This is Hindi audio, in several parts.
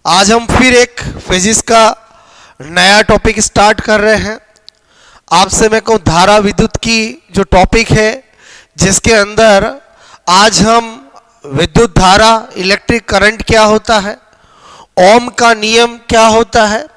आज हम फिर एक फिजिक्स का नया टॉपिक स्टार्ट कर रहे हैं। आपसे मैं कहूँ धारा विद्युत की जो टॉपिक है, जिसके अंदर आज हम विद्युत धारा इलेक्ट्रिक करंट क्या होता है, ओम का नियम क्या होता है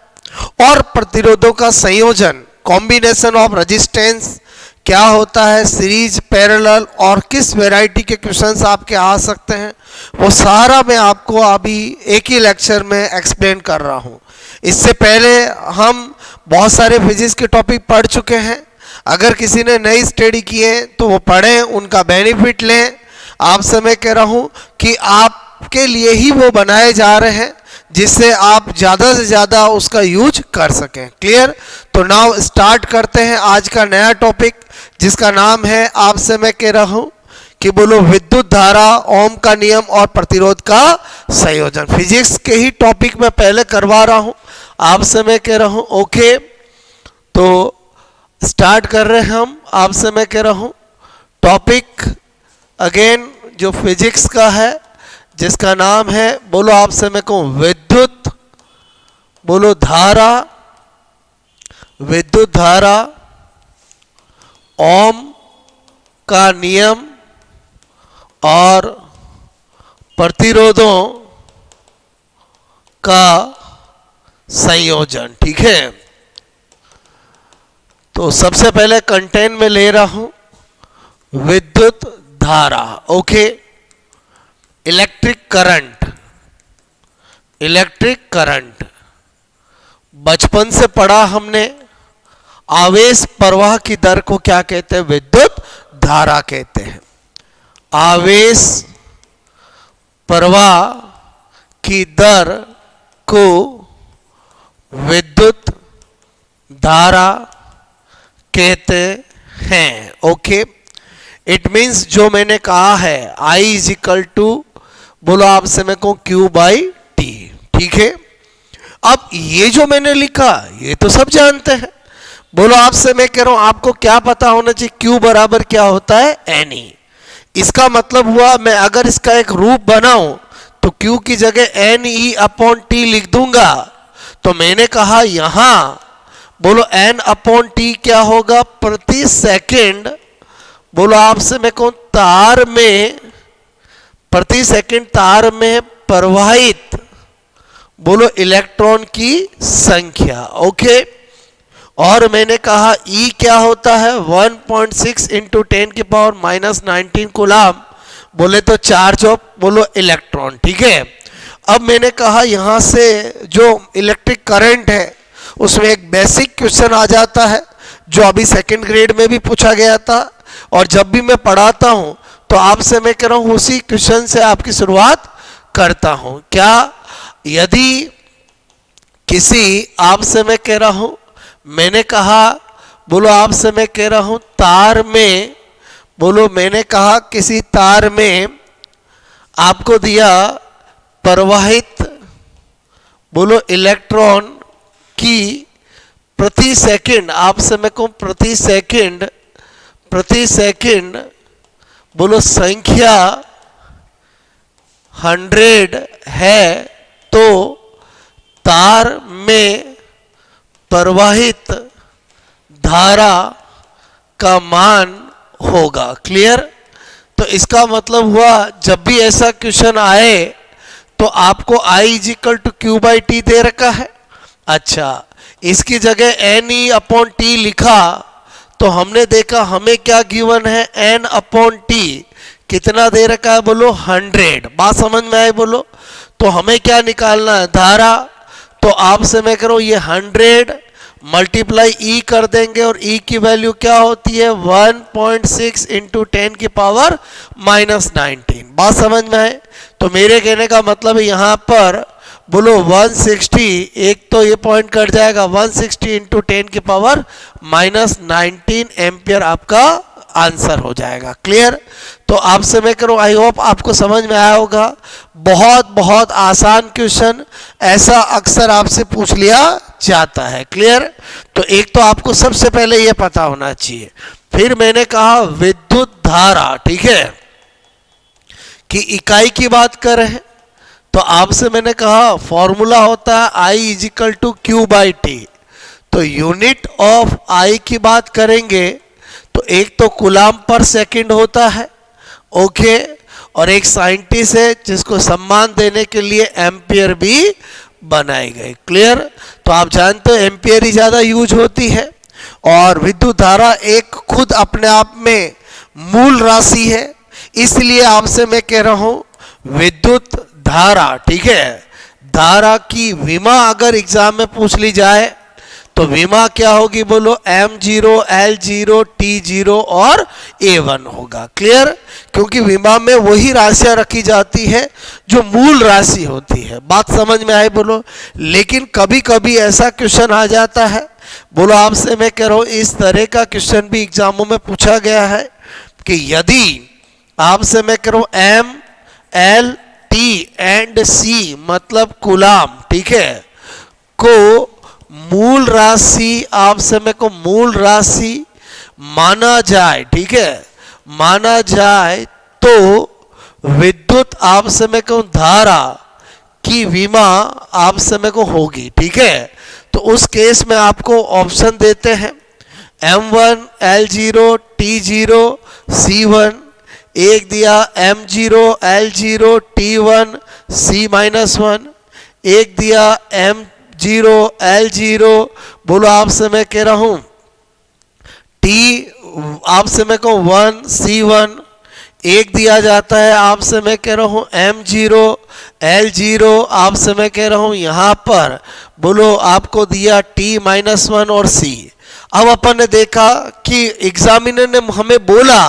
और प्रतिरोधों का संयोजन कॉम्बिनेशन ऑफ रेजिस्टेंस क्या होता है, सीरीज पैरेलल और किस वैरायटी के क्वेश्चंस आपके आ सकते हैं, वो सारा मैं आपको अभी एक ही लेक्चर में एक्सप्लेन कर रहा हूँ। इससे पहले हम बहुत सारे फिजिक्स के टॉपिक पढ़ चुके हैं। अगर किसी ने नई स्टडी किए तो वो पढ़ें, उनका बेनिफिट लें। आपसे मैं कह रहा हूँ कि आपके लिए ही वो बनाए जा रहे हैं, जिससे आप ज़्यादा से ज़्यादा उसका यूज कर सकें। क्लियर? तो नाउ स्टार्ट करते हैं आज का नया टॉपिक, जिसका नाम है, आपसे मैं कह रहा हूँ कि बोलो विद्युत धारा, ओम का नियम और प्रतिरोध का संयोजन। फिजिक्स के ही टॉपिक में पहले करवा रहा हूँ, आपसे मैं कह रहा हूँ ओके। तो स्टार्ट कर रहे हैं हम। आपसे मैं कह रहा हूँ टॉपिक अगेन जो फिजिक्स का है, जिसका नाम है, बोलो आपसे मैं कहूँ विद्युत, बोलो धारा, विद्युत धारा, ओम का नियम और प्रतिरोधों का संयोजन। ठीक है, तो सबसे पहले कंटेंट में ले रहा हूं विद्युत धारा। Okay, electric current, electric current बचपन से पढ़ा हमने। आवेश प्रवाह की दर को क्या कहते हैं? विद्युत धारा कहते हैं। आवेश प्रवाह की दर को विद्युत धारा कहते हैं। ओके, इट मीन्स जो मैंने कहा है I इज इक्वल टू, बोलो आपसे मैं कहूँ Q बाई टी। ठीक है, अब ये जो मैंने लिखा ये तो सब जानते हैं। बोलो आपसे मैं कह रहा हूं आपको क्या पता होना चाहिए? Q बराबर क्या होता है? NE। इसका मतलब हुआ मैं अगर इसका एक रूप बनाऊं तो Q की जगह NE अपॉन T लिख दूंगा। तो मैंने कहा यहां बोलो N अपॉन T क्या होगा? प्रति सेकंड, बोलो आपसे मैं कहूं तार में, प्रति सेकंड तार में प्रवाहित बोलो इलेक्ट्रॉन की संख्या। ओके, और मैंने कहा E क्या होता है? 1.6 इंटू 10 की पावर माइनस 19 कूलम, बोले तो चार्ज ऑफ बोलो इलेक्ट्रॉन। ठीक है, अब मैंने कहा यहां से जो इलेक्ट्रिक करंट है उसमें एक बेसिक क्वेश्चन आ जाता है, जो अभी सेकंड ग्रेड में भी पूछा गया था, और जब भी मैं पढ़ाता हूं तो आपसे मैं कह रहा हूं उसी क्वेश्चन से आपकी शुरुआत करता हूं। क्या? यदि किसी, आपसे मैं कह रहा हूं, मैंने कहा बोलो आपसे मैं कह रहा हूं तार में, बोलो मैंने कहा किसी तार में आपको दिया प्रवाहित बोलो इलेक्ट्रॉन की प्रति सेकंड, आपसे मैं कहूं प्रति सेकंड बोलो संख्या 100 है, तो तार में प्रवाहित धारा का मान होगा। क्लियर? तो इसका मतलब हुआ जब भी ऐसा क्वेश्चन आए तो आपको I is equal to Q by T दे रखा है। अच्छा, इसकी जगह NE अपॉन T लिखा तो हमने देखा हमें क्या गिवन है? N अपॉन T कितना दे रखा है? बोलो 100। बात समझ में आई? बोलो तो हमें क्या निकालना है? धारा। तो आपसे मैं कह रहा हूं ये 100 मल्टीप्लाई E कर देंगे, और E की वैल्यू क्या होती है? 1.6 इंटू 10 की पावर माइनस 19। बात समझ में आए? तो मेरे कहने का मतलब है यहां पर बोलो 160, एक तो ये पॉइंट कट जाएगा, 160 इंटू 10 की पावर माइनस 19 एम्पियर आपका आंसर हो जाएगा। क्लियर? तो आपसे मैं करूं, आई होप आपको समझ में आया होगा। बहुत बहुत आसान क्वेश्चन, ऐसा अक्सर आपसे पूछ लिया जाता है। क्लियर? तो एक तो आपको सबसे पहले ये पता होना चाहिए। फिर मैंने कहा विद्युत धारा, ठीक है, कि इकाई की बात कर रहे हैं तो आपसे मैंने कहा फॉर्मूला होता है I is equal to Q by T. तो यूनिट ऑफ आई की बात करेंगे तो एक तो कूलाम पर सेकंड होता है, ओके, और एक साइंटिस्ट है जिसको सम्मान देने के लिए एम्पियर भी बनाई गई। क्लियर? तो आप जानते हो एम्पियर ही ज़्यादा यूज होती है, और विद्युत धारा एक खुद अपने आप में मूल राशि है, इसलिए आपसे मैं कह रहा हूं विद्युत धारा, ठीक है, धारा की विमा अगर एग्जाम में पूछ ली जाए तो विमा क्या होगी बोलो, M0, L0, T0 और A1 होगा। क्लियर? क्योंकि विमा में वही राशियां रखी जाती है जो मूल राशि होती है। बात समझ में आई बोलो? लेकिन कभी कभी ऐसा क्वेश्चन आ जाता है, बोलो आपसे मैं कह रहा हूं इस तरह का क्वेश्चन भी एग्जामों में पूछा गया है कि यदि आपसे मैं कह रहा हूं M, L, T and C मतलब कूलाम, ठीक है, को मूल राशि आपसे मेरे को मूल राशि माना जाए, ठीक है, माना जाए तो विद्युत आपसे मेरे को धारा की विमा आपसे मेरे को होगी, ठीक है। तो उस केस में आपको ऑप्शन देते हैं M1, L0, T0, C1, एक दिया M0, L0, T1, C-1, एक दिया M0, L0, बोलो आपसे मैं कह रहा हूं T आपसे मैं कहूँ 1, C1, एक दिया जाता है आपसे मैं कह रहा हूं M0, L0, आपसे मैं कह रहा हूं यहां पर बोलो आपको दिया T-1 और C। अब अपन ने देखा कि एग्जामिनर ने हमें बोला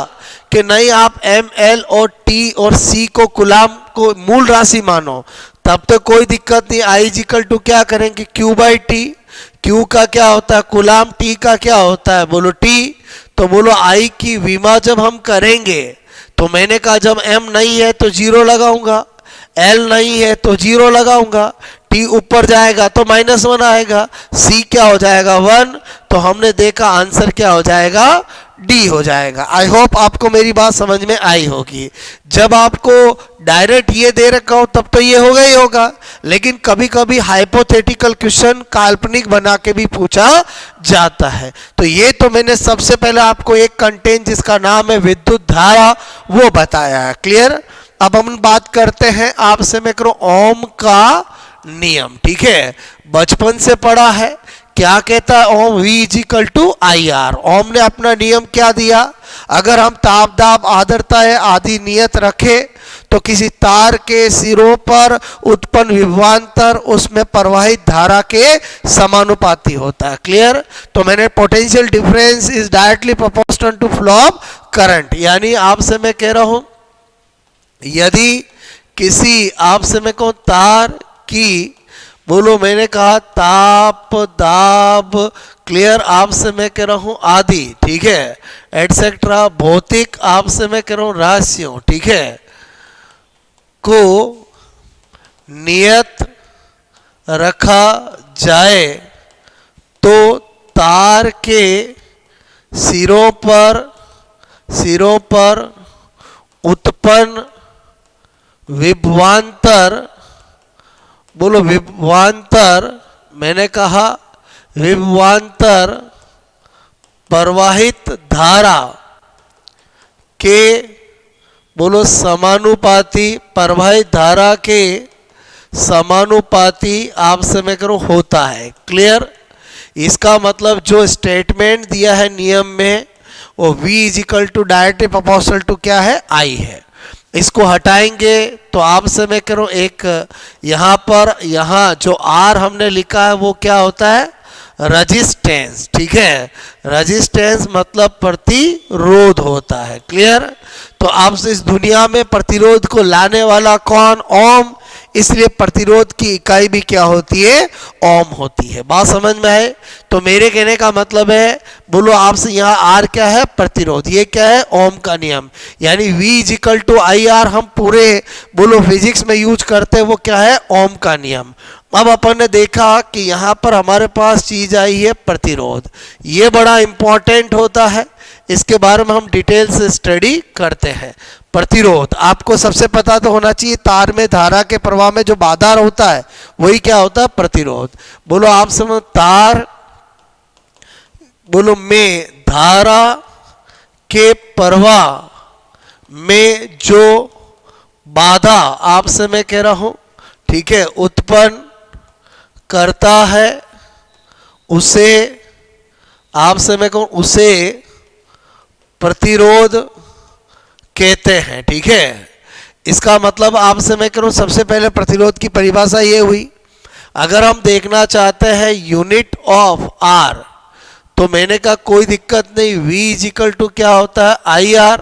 कि नहीं आप M, L और T और C को कूलाम को मूल राशि मानो, तब तो कोई दिक्कत नहीं, I इक्वल टू क्या करेंगे Q बाई टी। Q का क्या होता है कूलाम, T का क्या होता है बोलो T। तो बोलो I की विमा जब हम करेंगे तो मैंने कहा जब M नहीं है तो 0 लगाऊंगा, L नहीं है तो 0 लगाऊंगा, T ऊपर जाएगा तो -1 आएगा, C क्या हो जाएगा 1। तो हमने देखा आंसर क्या हो जाएगा डी हो जाएगा। आई होप आपको मेरी बात समझ में आई होगी। जब आपको डायरेक्ट ये दे रखा हो तब तो ये होगा ही होगा, लेकिन कभी कभी हाइपोथेटिकल क्वेश्चन काल्पनिक बना के भी पूछा जाता है। तो ये तो मैंने सबसे पहले आपको एक कंटेंट जिसका नाम है विद्युत धारा वो बताया है। क्लियर? अब हम बात करते हैं आपसे मैं करूं ओम का नियम, ठीक है, बचपन से पढ़ा है। क्या कहता है Ohm V is equal to IR। Ohm ने अपना नियम क्या दिया, अगर हम ताप दाब आर्द्रता आदि नियत रखे तो किसी तार के सिरों पर उत्पन्न विभवांतर उसमें प्रवाहित धारा के समानुपाती होता है। क्लियर? तो मैंने potential difference is directly proportional to flow of current, यानी आपसे मैं कह रहा हूं यदि किसी आपसे मैं कहूं तार की बोलो मैंने कहा ताप दाब, क्लियर, आपसे मैं कह रहा हूं आदि, ठीक है, एटसेट्रा भौतिक आपसे मैं कह रहा हूं राशियों, ठीक है, को नियत रखा जाए तो तार के सिरों पर उत्पन्न विभवांतर, बोलो विभवांतर, मैंने कहा विभवांतर प्रवाहित धारा के बोलो समानुपाती, प्रवाहित धारा के समानुपाती आपसे मैं करूं होता है। क्लियर? इसका मतलब जो स्टेटमेंट दिया है नियम में वो V is equal to directly proportional to क्या है I है। इसको हटाएंगे तो आपसे मैं करूं एक यहाँ पर यहाँ जो R हमने लिखा है वो क्या होता है रेजिस्टेंस, ठीक है, रेजिस्टेंस मतलब प्रतिरोध होता है। क्लियर? तो आपसे इस दुनिया में प्रतिरोध को लाने वाला कौन, ओम, इसलिए प्रतिरोध की इकाई भी क्या होती है ओम होती है। बात समझ में आए? तो मेरे कहने का मतलब है बोलो आपसे यहाँ आर क्या है प्रतिरोध, ये क्या है ओम का नियम, यानी V is equal to IR हम पूरे बोलो फिजिक्स में यूज करते हैं वो क्या है ओम का नियम। अब अपन ने देखा कि यहाँ पर हमारे पास चीज आई है प्रतिरोध, ये बड़ा इंपॉर्टेंट होता है, इसके बारे में हम डिटेल से स्टडी करते हैं। प्रतिरोध। आपको सबसे पता तो होना चाहिए तार में धारा के प्रवाह में जो बाधा होता है वही क्या होता है, प्रतिरोध। बोलो आप समझ, तार बोलो में धारा के प्रवाह में जो बाधा आपसे मैं कह रहा हूं, ठीक है, उत्पन्न करता है उसे आपसे मैं कहूं उसे प्रतिरोध कहते हैं। ठीक है, इसका मतलब आपसे मैं करूं सबसे पहले प्रतिरोध की परिभाषा ये हुई। अगर हम देखना चाहते हैं यूनिट ऑफ आर तो मैंने कहा कोई दिक्कत नहीं, V इज इक्वल टू क्या होता है, आई आर।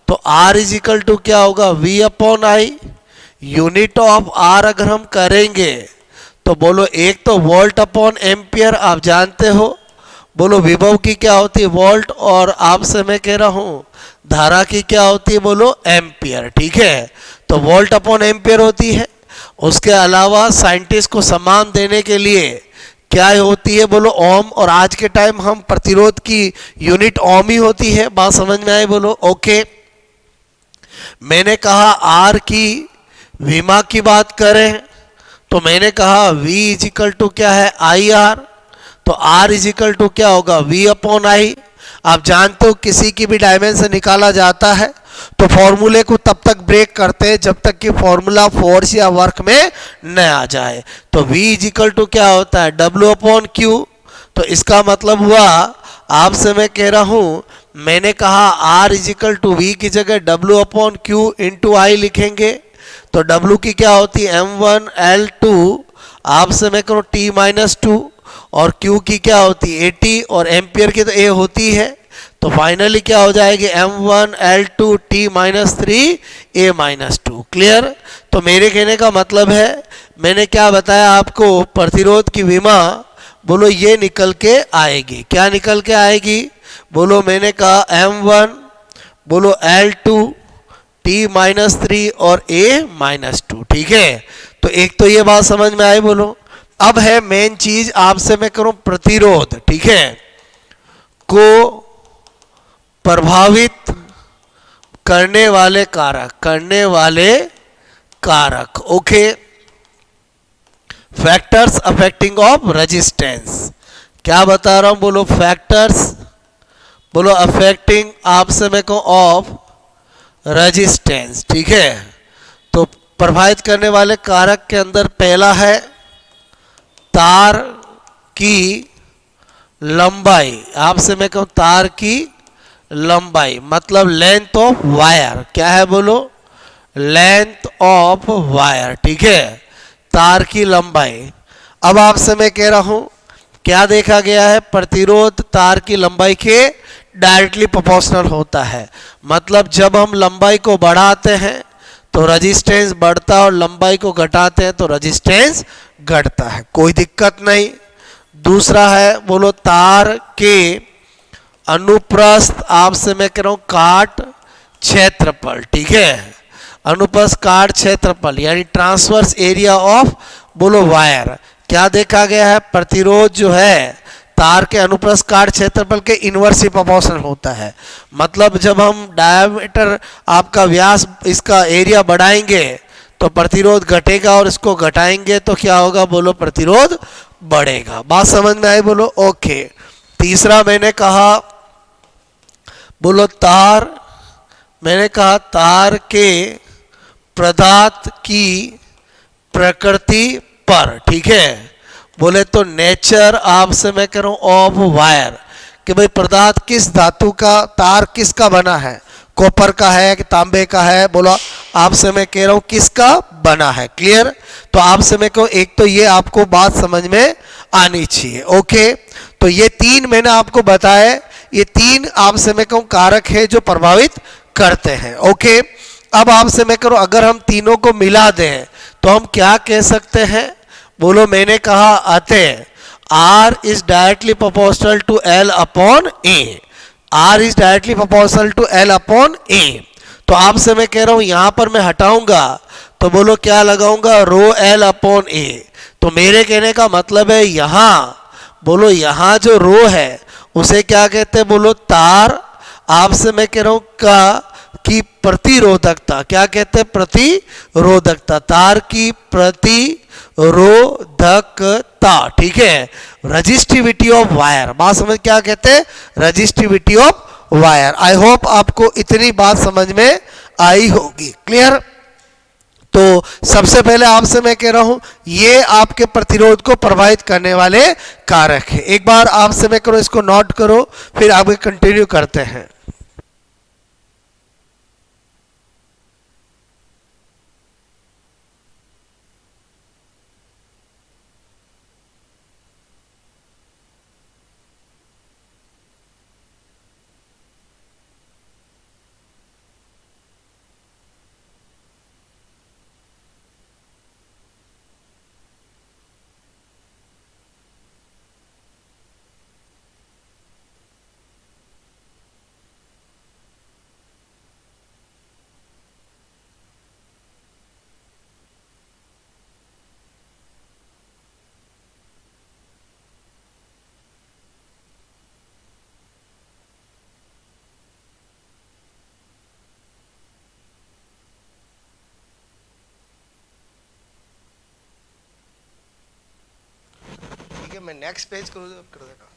तो R इज इक्वल टू क्या होगा, V upon I. Unit of R अगर हम करेंगे तो बोलो एक तो वोल्ट अपॉन एम्पियर आप जानते हो, बोलो विभव की क्या होती है वोल्ट, और आपसे मैं कह रहा हूं धारा की क्या होती है बोलो एम्पियर। ठीक है, तो वोल्ट अपॉन एम्पियर होती है। उसके अलावा साइंटिस्ट को सम्मान देने के लिए क्या होती है बोलो ओम, और आज के टाइम हम प्रतिरोध की यूनिट ओम ही होती है। बात समझ में आई बोलो ओके। मैंने कहा आर की विमा की बात करें तो मैंने कहा V इज इक्वल टू क्या है, आई आर। तो R इज इक्वल टू क्या होगा, V अपॉन आई। आप जानते हो किसी की भी डायमेंशन निकाला जाता है तो फॉर्मूले को तब तक ब्रेक करते हैं जब तक कि फॉर्मूला फोर्स या वर्क में न आ जाए। तो V इज इक्वल टू क्या होता है, W अपॉन Q। तो इसका मतलब हुआ आपसे मैं कह रहा हूं, मैंने कहा R is equal to V की जगह W upon Q into I लिखेंगे। तो W की क्या होती है M1 L2 आपसे मैं करूँ T माइनस 2, और Q की क्या होती है AT, और एम्पियर की तो A होती है। तो फाइनली क्या हो जाएगी M1 L2 T minus 3 A minus 2। Clear. तो मेरे कहने का मतलब है मैंने क्या बताया आपको, प्रतिरोध की विमा बोलो ये निकल के आएगी। क्या निकल के आएगी बोलो, मैंने कहा M1 बोलो L2 T माइनस 3 और A माइनस 2। ठीक है, तो एक तो ये बात समझ में आई बोलो। अब है मेन चीज आपसे मैं करूं प्रतिरोध, ठीक है, को प्रभावित करने वाले कारक, okay. Factors affecting of resistance, क्या बता रहा हूं बोलो, फैक्टर्स बोलो अफेक्टिंग आपसे मैं कहूं ऑफ रेजिस्टेंस। ठीक है, तो प्रभावित करने वाले कारक के अंदर पहला है तार की लंबाई। आपसे मैं कहूं तार की लंबाई मतलब लेंथ ऑफ वायर, क्या है बोलो, लेंथ ऑफ वायर। ठीक है, तार की लंबाई। अब आपसे मैं कह रहा हूं क्या देखा गया है, प्रतिरोध तार की लंबाई के डायरेक्टली प्रोपोर्शनल होता है। मतलब जब हम लंबाई को बढ़ाते हैं तो रेजिस्टेंस बढ़ता है और लंबाई को घटाते हैं तो रेजिस्टेंस घटता है, कोई दिक्कत नहीं। दूसरा है बोलो तार के अनुप्रस्थ आपसे मैं कह रहा हूं काट क्षेत्रफल। ठीक है, अनुप्रस्थ काट क्षेत्रफल यानी ट्रांसवर्स एरिया ऑफ बोलो वायर। क्या देखा गया है, प्रतिरोध जो है तार के अनुप्रस्थ काट क्षेत्रफल के इनवर्सली प्रोपोर्शनल होता है। मतलब जब हम डायमीटर आपका व्यास इसका एरिया बढ़ाएंगे तो प्रतिरोध घटेगा और इसको घटाएंगे तो क्या होगा बोलो, प्रतिरोध बढ़ेगा। बात समझ में आई बोलो ओके। तीसरा मैंने कहा बोलो तार, मैंने कहा तार के पदार्थ की प्रकृति पर। ठीक है, बोले तो नेचर आपसे मैं कह रहा हूं ऑफ वायर, कि भाई पदार्थ किस धातु का, तार किसका बना है, कॉपर का है कि तांबे का है, बोलो आपसे मैं कह रहा हूं किसका बना है। क्लियर। तो आपसे मैं कहूं एक तो ये आपको बात समझ में आनी चाहिए, ओके। तो ये तीन मैंने आपको बताया, ये तीन आपसे मैं कहूं कारक है जो प्रभावित करते हैं, ओके। अब आपसे मैं करूं अगर हम तीनों को मिला दें तो हम क्या कह सकते हैं बोलो, मैंने कहा अतः R is directly proportional to L upon A, R is directly proportional to L upon A। तो आपसे मैं कह रहा हूं यहां पर मैं हटाऊंगा तो बोलो क्या लगाऊंगा, रो L अपॉन A। तो मेरे कहने का मतलब है यहां बोलो, यहां जो रो है उसे क्या कहते हैं बोलो, तार आपसे मैं कह रहा हूं का की प्रतिरोधकता, क्या कहते हैं, प्रतिरोधकता, तार की प्रतिरोधकता, ठीक है। रजिस्टिविटी ऑफ वायर, बात समझ, क्या कहते हैं, resistivity of wire. I hope आपको इतनी बात समझ में आई होगी, क्लियर। तो सबसे पहले आपसे मैं कह रहा हूं ये आपके प्रतिरोध को प्रभावित करने वाले कारक है। एक बार आपसे मैं करो, इसको नोट करो, फिर आगे कंटिन्यू करते हैं। मैं नेक्स्ट पेज कर देगा।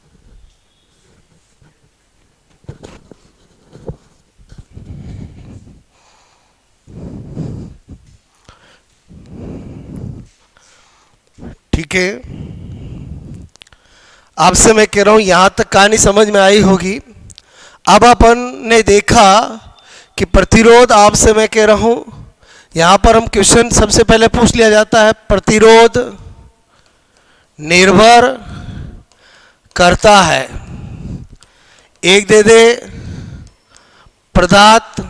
ठीक है, आपसे मैं कह रहा हूं यहां तक कहानी समझ में आई होगी। अब अपन ने देखा कि प्रतिरोध, आपसे मैं कह रहा हूं यहां पर हम क्वेश्चन सबसे पहले पूछ लिया जाता है, प्रतिरोध निर्भर करता है, एक दे दे पदार्थ,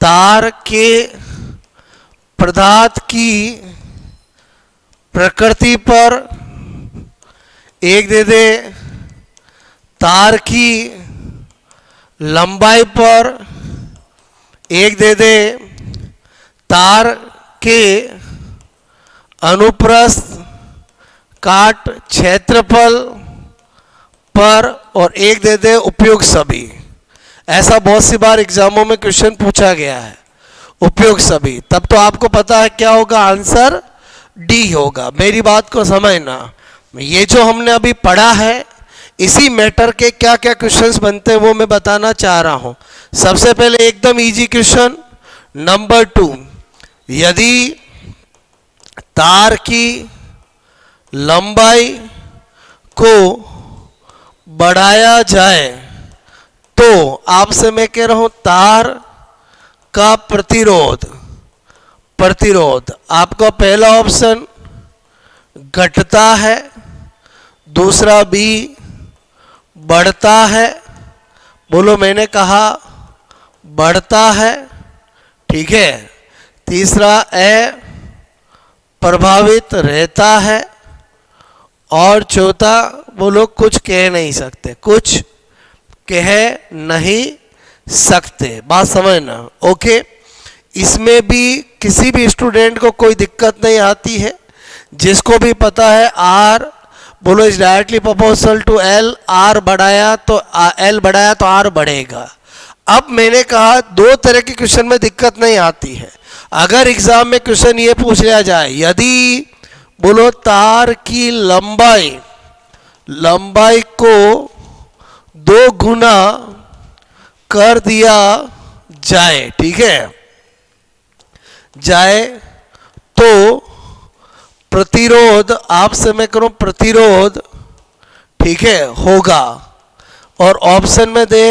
तार के पदार्थ की प्रकृति पर, एक दे दे तार की लंबाई पर, एक दे दे तार के अनुप्रस्थ काट क्षेत्रफल पर, और एक दे दे उपयोग सभी। ऐसा बहुत सी बार एग्जामों में क्वेश्चन पूछा गया है, उपयोग सभी। तब तो आपको पता है क्या होगा, आंसर डी होगा। मेरी बात को समझना, ये जो हमने अभी पढ़ा है इसी मैटर के क्या क्या क्वेश्चंस बनते हैं वो मैं बताना चाह रहा हूं। सबसे पहले एकदम इजी क्वेश्चन नंबर 2, यदि तार की लंबाई को बढ़ाया जाए तो, आपसे मैं कह रहा हूं तार का प्रतिरोध आपका पहला ऑप्शन घटता है, दूसरा बी बढ़ता है, बोलो मैंने कहा बढ़ता है, ठीक है। तीसरा ए प्रभावित रहता है, और चौथा बोलो कुछ कह नहीं सकते, कुछ कह नहीं सकते। बात समझना, ओके। इसमें भी किसी भी स्टूडेंट को कोई दिक्कत नहीं आती है, जिसको भी पता है आर बोलो is directly proportional to L, R बढ़ाया तो एल बढ़ाया तो आर बढ़ेगा। अब मैंने कहा दो तरह के क्वेश्चन में दिक्कत नहीं आती है। अगर एग्जाम में क्वेश्चन ये पूछ लिया जाए, यदि बोलो तार की लंबाई को 2 गुना कर दिया जाए, ठीक है, जाए तो प्रतिरोध, आपसे मैं करूं प्रतिरोध, ठीक है, होगा। और ऑप्शन में दे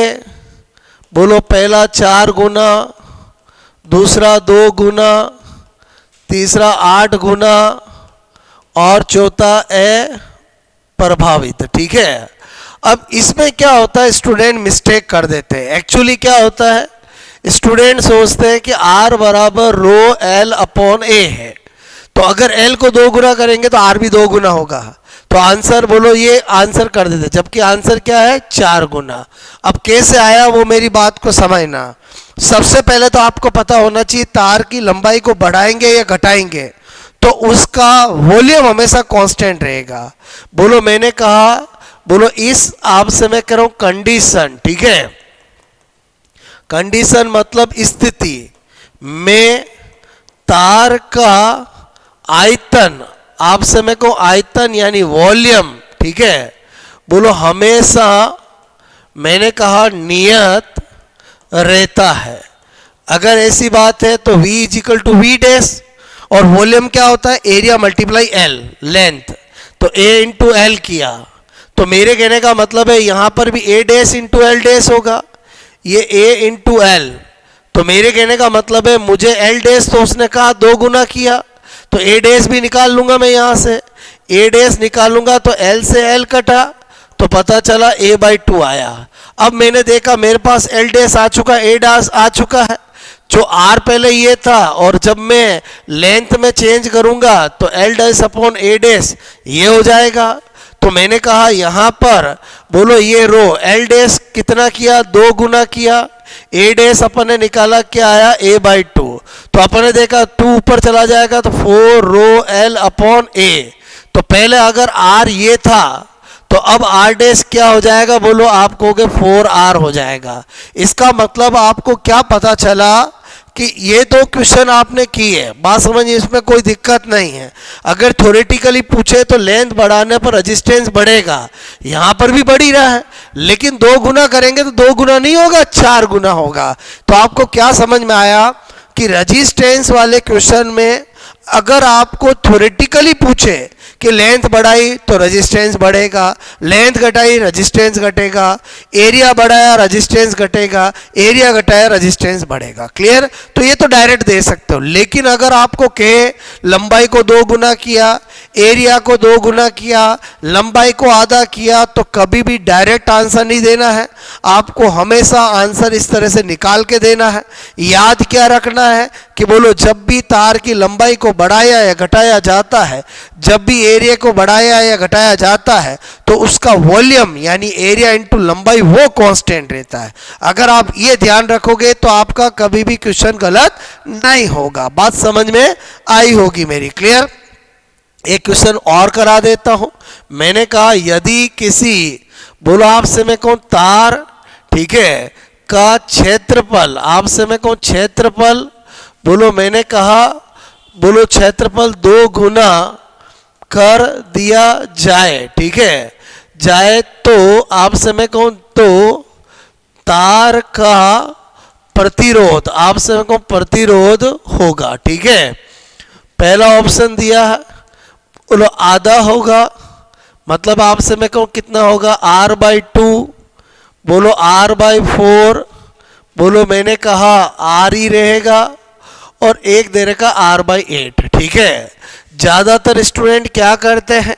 बोलो पहला 4 गुना, दूसरा 2 गुना, तीसरा 8 गुना, और चौथा ए प्रभावित, ठीक है। अब इसमें क्या होता है, स्टूडेंट मिस्टेक कर देते हैं। एक्चुअली क्या होता है, स्टूडेंट सोचते हैं कि आर बराबर रो एल अपॉन ए है, तो अगर एल को 2 गुना करेंगे तो आर भी 2 गुना होगा, तो आंसर बोलो ये आंसर कर देते, जबकि आंसर क्या है 4 गुना। अब कैसे आया वो मेरी बात को समझना। सबसे पहले तो आपको पता होना चाहिए तार की लंबाई को बढ़ाएंगे या घटाएंगे तो उसका वॉल्यूम हमेशा कांस्टेंट रहेगा। बोलो मैंने कहा, बोलो इस आपसे मैं कह रहा हूं कंडीशन, ठीक है, कंडीशन मतलब स्थिति में तार का आयतन, आप समय को आयतन यानी वॉल्यूम, ठीक है, बोलो हमेशा मैंने कहा नियत रहता है। अगर ऐसी बात है तो V is equal to V dash, और वॉल्यूम क्या होता है, एरिया मल्टीप्लाई एल, लेंथ, तो A इंटू एल किया, तो मेरे कहने का मतलब है यहां पर भी A dash into L dash होगा, ये A इंटू एल, तो मेरे कहने का मतलब है मुझे एल डैश तो उसने कहा 2 गुना किया, तो A डैश भी निकाल लूंगा मैं यहां से, A डैश निकालूंगा तो L से L कटा, तो पता चला A/2 आया। अब मैंने देखा मेरे पास L डैश आ चुका, A डैश आ चुका है, जो R पहले ये था, और जब मैं लेंथ में चेंज करूंगा तो L dash upon A dash ये हो जाएगा। तो मैंने कहा यहां पर बोलो ये रो L डैश कितना किया, 2 गुना किया, A डैश अपन ने निकाला क्या आया, A/2, तो अपन ने देखा 2 ऊपर चला जाएगा तो 4 रो L अपॉन A, तो पहले अगर R ये था तो अब R डैश क्या हो जाएगा, बोलो आप कहोगे 4R हो जाएगा। इसका मतलब आपको क्या पता चला कि ये 2 क्वेश्चन आपने किए, बात समझिए, इसमें कोई दिक्कत नहीं है। अगर थ्योरेटिकली पूछे तो लेंथ बढ़ाने पर रेजिस्टेंस बढ़ेगा, यहां पर भी बढ़ ही रहा है, लेकिन 2 गुना करेंगे तो 2 गुना नहीं होगा, 4 गुना होगा। तो आपको क्या समझ में आया कि रेजिस्टेंस वाले क्वेश्चन में अगर आपको थ्योरेटिकली पूछे कि लेंथ बढ़ाई तो रेजिस्टेंस बढ़ेगा, लेंथ घटाई रेजिस्टेंस घटेगा, एरिया बढ़ाया रेजिस्टेंस घटेगा, एरिया घटाया रेजिस्टेंस बढ़ेगा। क्लियर? तो ये तो डायरेक्ट दे सकते हो, लेकिन अगर आपको कहे लंबाई को 2 गुना किया, एरिया को 2 गुना किया, लंबाई को आधा किया, तो कभी भी डायरेक्ट आंसर नहीं देना है, आपको हमेशा आंसर इस तरह से निकाल के देना है। याद क्या रखना है कि बोलो जब भी तार की लंबाई को बढ़ाया या घटाया जाता है, जब भी एरिया को बढ़ाया या घटाया जाता है, तो उसका वॉल्यूम यानी एरिया इंटू लंबाई वो कांस्टेंट रहता है। अगर आप ये ध्यान रखोगे तो आपका कभी भी क्वेश्चन गलत नहीं होगा। बात समझ में आई होगी मेरी? क्लियर? एक क्वेश्चन और करा देता हूं। मैंने कहा यदि किसी, बोलो आपसे मैं कहूं तार, ठीक है, का क्षेत्रफल, आपसे मैं कहूं क्षेत्रफल, बोलो मैंने कहा, बोलो क्षेत्रफल 2 गुना कर दिया जाए, ठीक है, जाए, तो आपसे मैं कहूं तो तार का प्रतिरोध, आपसे मैं कहूं प्रतिरोध होगा, ठीक है। पहला ऑप्शन दिया है, बोलो आधा होगा, मतलब आपसे मैं कहूं कितना होगा, R/2, बोलो R/4, बोलो मैंने कहा R ही रहेगा, और एक दे रखा R/8, ठीक है। ज़्यादातर स्टूडेंट क्या करते हैं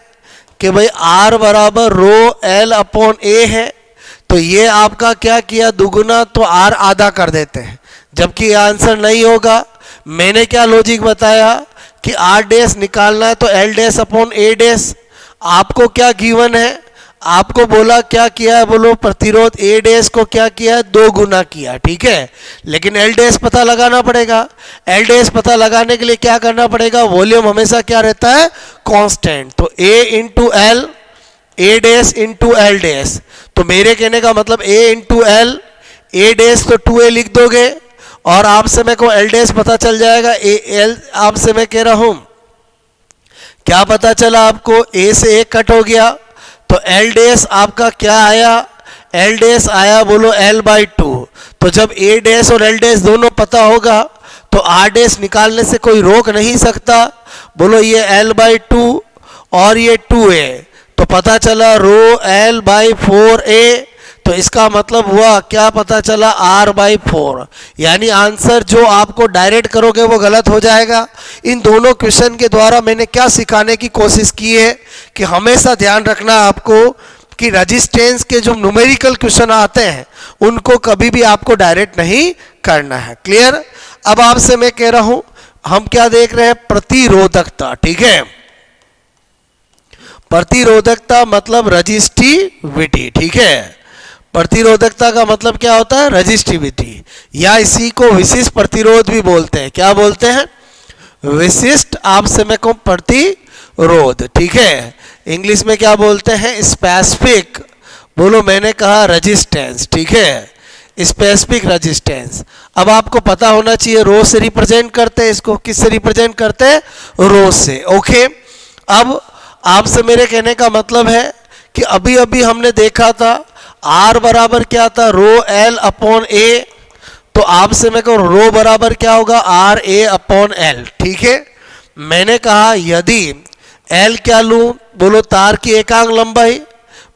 कि भाई R बराबर रो L अपॉन A है, तो ये आपका क्या किया, दुगुना, तो R आधा कर देते हैं, जबकि ये आंसर नहीं होगा। मैंने क्या लॉजिक बताया कि R डैश निकालना है तो L dash upon A dash, आपको क्या गिवन है, आपको बोला क्या किया है, बोलो प्रतिरोध A डैश को क्या किया है, 2 गुना किया, ठीक है, लेकिन L डैश पता लगाना पड़ेगा। L डैश पता लगाने के लिए क्या करना पड़ेगा, वॉल्यूम हमेशा क्या रहता है, कांस्टेंट, तो A into L, A dash into L dash, तो मेरे कहने का मतलब A into L, A dash तो 2A लिख दोगे, और आपसे मैं को L डैश पता चल जाएगा, L आपसे मैं कह रहा हूं क्या पता चला आपको, A से 1 कट हो गया, तो L डैश आपका क्या आया, L डैश आया, बोलो L/2, तो जब A डैश और L डैश दोनों पता होगा तो R डैश निकालने से कोई रोक नहीं सकता, बोलो ये L/2 और ये 2A, तो पता चला रो L/4A, तो इसका मतलब हुआ क्या पता चला, R/4, यानी आंसर जो आपको डायरेक्ट करोगे वो गलत हो जाएगा। इन दोनों क्वेश्चन के द्वारा मैंने क्या सिखाने की कोशिश की है कि हमेशा ध्यान रखना आपको कि रेजिस्टेंस के जो न्यूमेरिकल क्वेश्चन आते हैं उनको कभी भी आपको डायरेक्ट नहीं करना है। क्लियर? अब आपसे मैं कह रहा हूं, हम क्या देख रहे हैं, प्रतिरोधकता, ठीक है, प्रतिरोधकता मतलब रजिस्टिविटी, ठीक है, प्रतिरोधकता का मतलब क्या होता है, रजिस्टिविटी, या इसी को विशिष्ट प्रतिरोध भी बोलते हैं। क्या बोलते हैं, विशिष्ट, आपसे मैं कहूं प्रतिरोध, ठीक है, इंग्लिश में क्या बोलते हैं, स्पेसिफिक, बोलो मैंने कहा रेजिस्टेंस, ठीक है, स्पेसिफिक रेजिस्टेंस। अब आपको पता होना चाहिए रो से रिप्रेजेंट करते हैं इसको, किससे रिप्रेजेंट करते हैं, रो से। ओके, अब आपसे मेरे कहने का मतलब है कि अभी अभी हमने देखा था R बराबर क्या था, रो L अपॉन A, तो आपसे मैं कहूँ रो बराबर क्या होगा, आर ए अपॉन एल। ठीक है, मैंने कहा यदि एल क्या लूं, बोलो तार की एकांक लंबाई,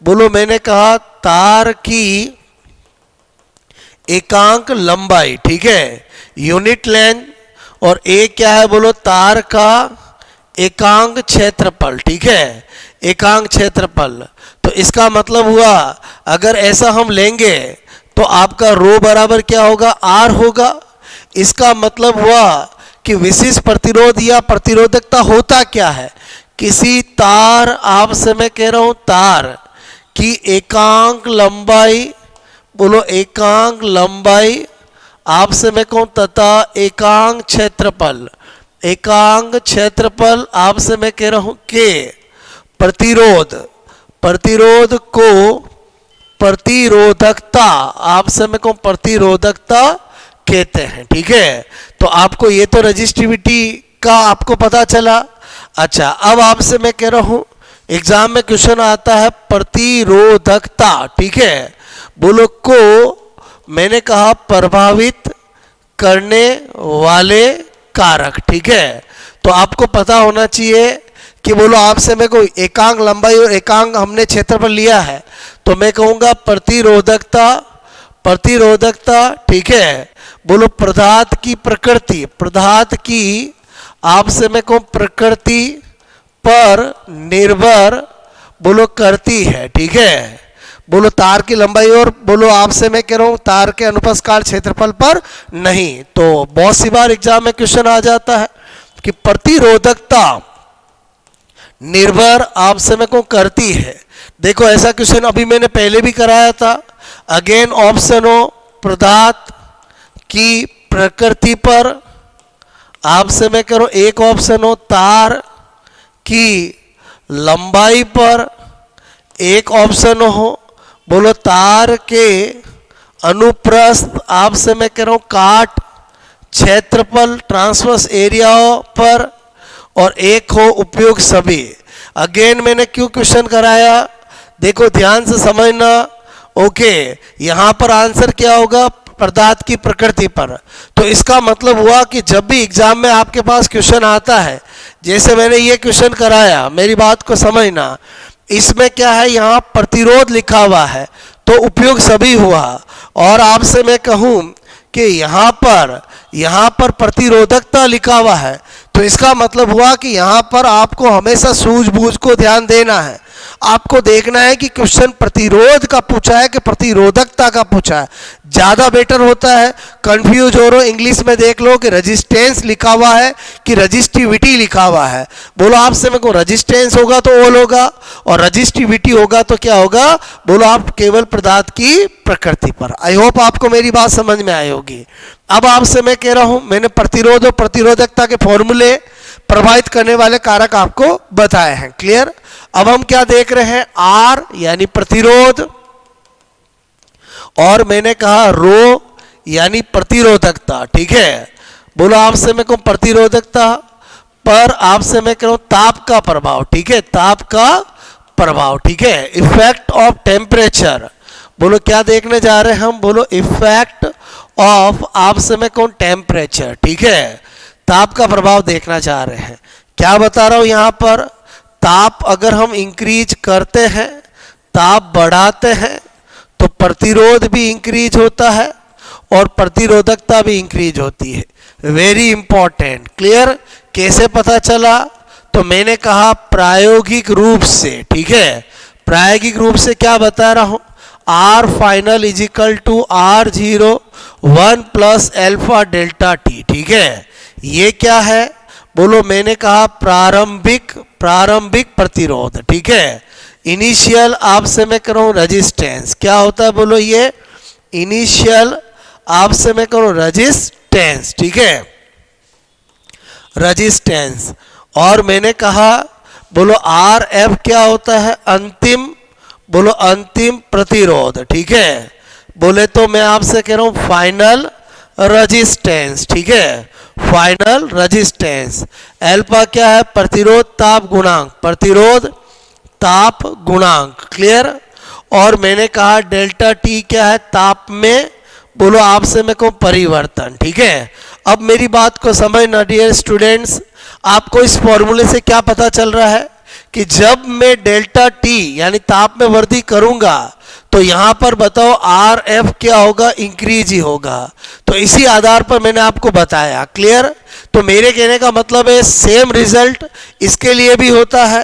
बोलो मैंने कहा तार की एकांक लंबाई, ठीक है, यूनिट लेंथ, और ए क्या है, बोलो तार का एकांक क्षेत्रफल। ठीक है, एकांक क्षेत्रफल। तो इसका मतलब हुआ अगर ऐसा हम लेंगे तो आपका रो बराबर क्या होगा, आर होगा। इसका मतलब हुआ कि विशिष्ट प्रतिरोध या प्रतिरोधकता होता क्या है, किसी तार, आपसे मैं कह रहा हूं तार की एकांक लंबाई, बोलो एकांक लंबाई, आपसे मैं कहूं तथा एकांक क्षेत्रफल, एकांक क्षेत्रफल आपसे मैं कह रहा हूं के प्रतिरोध, प्रतिरोध को प्रतिरोधकता, आपसे मैं कहूं प्रतिरोधकता कहते हैं। ठीक है, तो आपको ये तो रजिस्टिविटी का आपको पता चला। अच्छा, अब आपसे मैं कह रहा हूं एग्जाम में क्वेश्चन आता है प्रतिरोधकता। ठीक है, बोलो को मैंने कहा प्रभावित करने वाले कारक। ठीक है, तो आपको पता होना चाहिए कि बोलो आपसे मैं कोई एकांक लंबाई और एकांक हमने क्षेत्रफल लिया है, तो मैं कहूँगा प्रतिरोधकता, प्रतिरोधकता। ठीक है, बोलो पदार्थ की प्रकृति, पदार्थ की आपसे मैं कहूँ प्रकृति पर निर्भर बोलो करती है। ठीक है, बोलो तार की लंबाई और बोलो आपसे मैं कह रहा हूँ तार के अनुप्रस्थ काट क्षेत्रफल पर नहीं। तो बहुत सी बार एग्जाम में क्वेश्चन आ जाता है कि प्रतिरोधकता निर्भर आपसे मैं को करती है। देखो ऐसा क्वेश्चन अभी मैंने पहले भी कराया था। अगेन ऑप्शन हो पदार्थ की प्रकृति पर, आपसे मैं कह रहा हूं एक ऑप्शन हो तार की लंबाई पर, एक ऑप्शन हो बोलो तार के अनुप्रस्थ, आपसे मैं कह रहा हूं काट क्षेत्रफल ट्रांसवर्स एरिया पर, और एक हो उपयोग सभी। अगेन मैंने क्यों क्वेश्चन कराया, देखो ध्यान से समझना। ओके, यहां पर आंसर क्या होगा, पदार्थ की प्रकृति पर। तो इसका मतलब हुआ कि जब भी एग्जाम में आपके पास क्वेश्चन आता है, जैसे मैंने ये क्वेश्चन कराया, मेरी बात को समझना, इसमें क्या है, यहाँ प्रतिरोध लिखा हुआ है तो उपयोग सभी हुआ, और आपसे मैं कहूँ कि यहाँ पर प्रतिरोधकता लिखा हुआ है, तो इसका मतलब हुआ कि यहाँ पर आपको हमेशा सूझबूझ को ध्यान देना है। आपको देखना है कि क्वेश्चन प्रतिरोध का पूछा है कि प्रतिरोधकता का पूछा है, ज़्यादा बेटर होता है। कंफ्यूज हो रहे हो, इंग्लिश में देख लो कि रेजिस्टेंस लिखा हुआ है कि रजिस्टिविटी लिखा हुआ है। बोलो आपसे मेरे को रेजिस्टेंस होगा तो ओल होगा, और रजिस्टिविटी होगा तो क्या होगा, बोलो आप केवल पदार्थ की प्रकृति पर। आई होप आपको मेरी बात समझ में आई होगी। अब आपसे मैं कह रहा हूं, मैंने प्रतिरोध और प्रतिरोधकता के फॉर्मूले, प्रभावित करने वाले कारक आपको बताए हैं। क्लियर। अब हम क्या देख रहे हैं, आर यानी प्रतिरोध, और मैंने कहा रो यानी प्रतिरोधकता। ठीक है, बोलो आपसे मैं कहूं प्रतिरोधकता पर आपसे मैं कह रहा हूं ताप का प्रभाव। ठीक है, ताप का प्रभाव। ठीक है, इफेक्ट ऑफ टेम्परेचर, बोलो क्या देखने जा रहे हैं हम, बोलो इफेक्ट ऑफ आपसे मैं कहूं टेम्परेचर। ठीक है, ताप का प्रभाव देखना चाह रहे हैं। क्या बता रहा हूं यहां पर, ताप अगर हम इंक्रीज करते हैं, ताप बढ़ाते हैं, तो प्रतिरोध भी इंक्रीज होता है और प्रतिरोधकता भी इंक्रीज होती है। Very important. क्लियर। कैसे पता चला, तो मैंने कहा प्रायोगिक रूप से। ठीक है, प्रायोगिक रूप से क्या बता रहा हूं, R final is equal to R 0 1 plus alpha delta T. ठीक है, ये क्या है, बोलो मैंने कहा प्रारंभिक प्रतिरोध। ठीक है, इनिशियल आपसे मैं करूं रेजिस्टेंस, क्या होता है, बोलो ये इनिशियल आपसे मैं करूं रेजिस्टेंस। ठीक है, रेजिस्टेंस। और मैंने कहा बोलो आर एफ क्या होता है, अंतिम, बोलो अंतिम प्रतिरोध। ठीक है, बोले तो मैं आपसे कह रहा हूं फाइनल रेजिस्टेंस, ठीक है, फाइनल रेजिस्टेंस। अल्फा क्या है? प्रतिरोध ताप गुणांक, प्रतिरोध ताप गुणांक, क्लियर। और मैंने कहा डेल्टा टी क्या है? ताप में बोलो आपसे मैं कहूं परिवर्तन, ठीक है। अब मेरी बात को समझना डियर स्टूडेंट्स, आपको इस फॉर्मूले से क्या पता चल रहा है कि जब मैं डेल्टा टी यानी ताप में वृद्धि करूंगा तो यहां पर बताओ आर एफ क्या होगा? इंक्रीज ही होगा। तो इसी आधार पर मैंने आपको बताया, क्लियर। तो मेरे कहने का मतलब है सेम रिजल्ट इसके लिए भी होता है।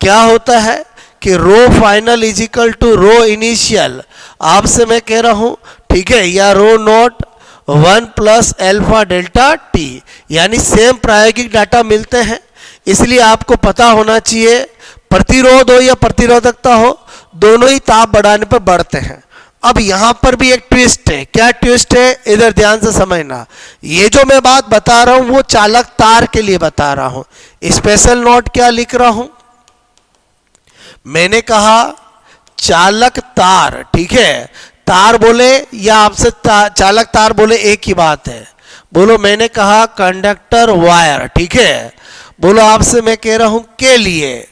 क्या होता है कि rho final is equal to rho initial, आपसे मैं कह रहा हूं, ठीक है, या rho naught 1 plus alpha delta T, यानी सेम प्रायोगिक डाटा मिलते हैं। इसलिए आपको पता होना चाहिए प्रतिरोध हो या प्रतिरोधकता हो, दोनों ही ताप बढ़ाने पर बढ़ते हैं। अब यहां पर भी एक ट्विस्ट है। क्या ट्विस्ट है? इधर ध्यान से समझना। ये जो मैं बात बता रहा हूं वो चालक तार के लिए बता रहा हूं। स्पेशल नोट क्या लिख रहा हूं? मैंने कहा चालक तार, ठीक है, तार बोले या आपसे चालक तार बोले एक ही बात है। बोलो मैंने कहा कंडक्टर वायर, ठीक है, बोलो आपसे मैं कह रहा हूं के लिए,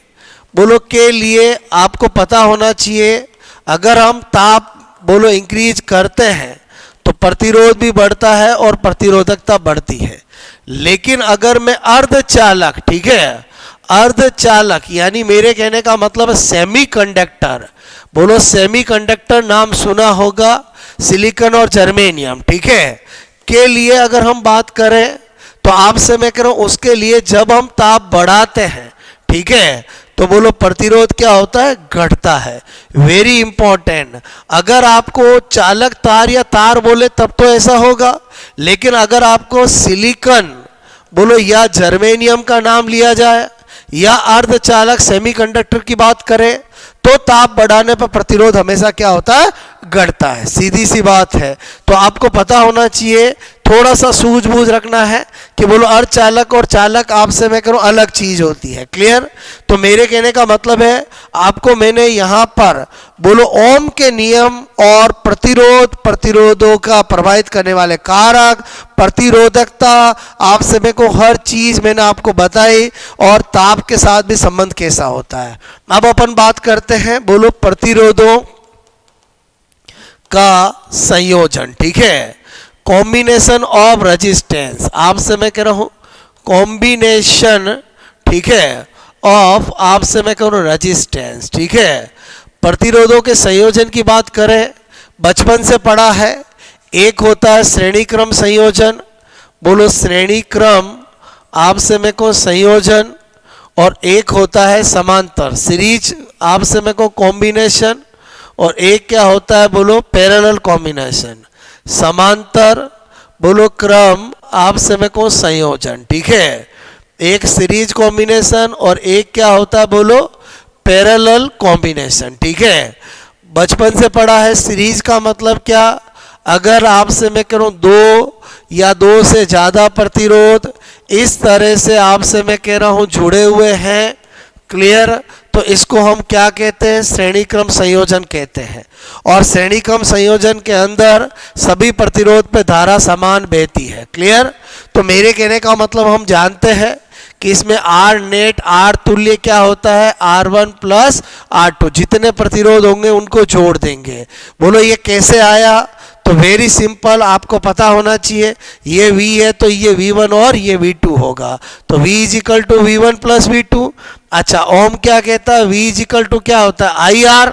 बोलो के लिए आपको पता होना चाहिए अगर हम ताप बोलो इंक्रीज करते हैं तो प्रतिरोध भी बढ़ता है और प्रतिरोधकता बढ़ती है। लेकिन अगर मैं अर्धचालक, ठीक है, अर्धचालक यानी मेरे कहने का मतलब सेमीकंडक्टर, बोलो सेमीकंडक्टर नाम सुना होगा, सिलिकॉन और जर्मेनियम, ठीक है, के लिए अगर हम बात करें तो आपसे मैं कह रहा हूं उसके लिए जब हम ताप बढ़ाते हैं, ठीक है, तो बोलो प्रतिरोध क्या होता है? घटता है। Very important. अगर आपको चालक तार या तार बोले तब तो ऐसा होगा, लेकिन अगर आपको सिलिकॉन बोलो या जर्मेनियम का नाम लिया जाए या अर्धचालक सेमीकंडक्टर की बात करें तो ताप बढ़ाने पर प्रतिरोध हमेशा क्या होता है? घटता है। सीधी सी बात है। तो आपको पता होना चाहिए, थोड़ा सा सूझबूझ रखना है कि बोलो अर्धचालक और चालक आपसे मैं करूं अलग चीज होती है, क्लियर। तो मेरे कहने का मतलब है आपको मैंने यहां पर बोलो ओम के नियम और प्रतिरोध, प्रतिरोधों का प्रभावित करने वाले कारक, प्रतिरोधकता, आपसे मेरे को हर चीज मैंने आपको बताई और ताप के साथ भी संबंध कैसा होता है। अब अपन बात करते हैं बोलो प्रतिरोधों का संयोजन, ठीक है, कॉम्बिनेशन ऑफ रेजिस्टेंस, आपसे मैं कह रहा हूं कॉम्बिनेशन, ठीक है, ऑफ आपसे मैं कह रहा हूं रेजिस्टेंस, ठीक है। प्रतिरोधों के संयोजन की बात करें, बचपन से पढ़ा है, एक होता है श्रेणी क्रम संयोजन, बोलो श्रेणी क्रम आपसे मैं को संयोजन, और एक होता है समांतर सीरीज आपसे मैं को कॉम्बिनेशन, और एक क्या होता है बोलो पैरेलल कॉम्बिनेशन। समांतर बोलो क्रम आपसे मैं को संयोजन, ठीक है, एक सीरीज कॉम्बिनेशन और एक क्या होता है बोलो पैरेलल कॉम्बिनेशन, ठीक है। बचपन से पढ़ा है सीरीज का मतलब क्या? अगर आपसे मैं कह रहा हूं दो या दो से ज्यादा प्रतिरोध इस तरह से आपसे मैं कह रहा हूं जुड़े हुए हैं, क्लियर, तो इसको हम क्या कहते हैं? श्रेणी क्रम संयोजन कहते हैं। और श्रेणी क्रम संयोजन के अंदर सभी प्रतिरोध पे धारा समान बहती है, क्लियर। तो मेरे कहने का मतलब हम जानते हैं कि इसमें आर नेट आर तुल्य क्या होता है? R1 प्लस R2, जितने प्रतिरोध होंगे उनको जोड़ देंगे। बोलो ये कैसे आया? तो वेरी सिंपल, आपको पता होना चाहिए ये V है तो ये V1 और ये V2 होगा, तो V is equal to V1 plus V2। अच्छा, ओम क्या कहता है? V इज इक्वल टू क्या होता है? IR,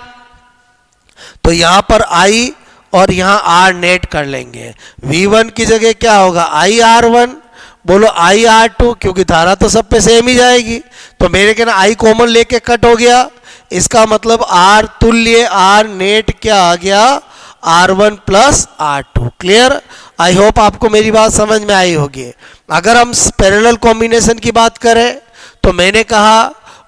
तो यहां पर I और यहां R नेट कर लेंगे, V1 की जगह क्या होगा? IR1, बोलो IR2, क्योंकि धारा तो सब पे सेम ही जाएगी, तो मेरे कहना I कॉमन लेके कट हो गया, इसका मतलब R तुल्य R नेट क्या आ गया? R1 plus R2, clear. I hope आपको मेरी बात समझ में आई होगी। अगर हम पैरेलल कॉम्बिनेशन की बात करें तो मैंने कहा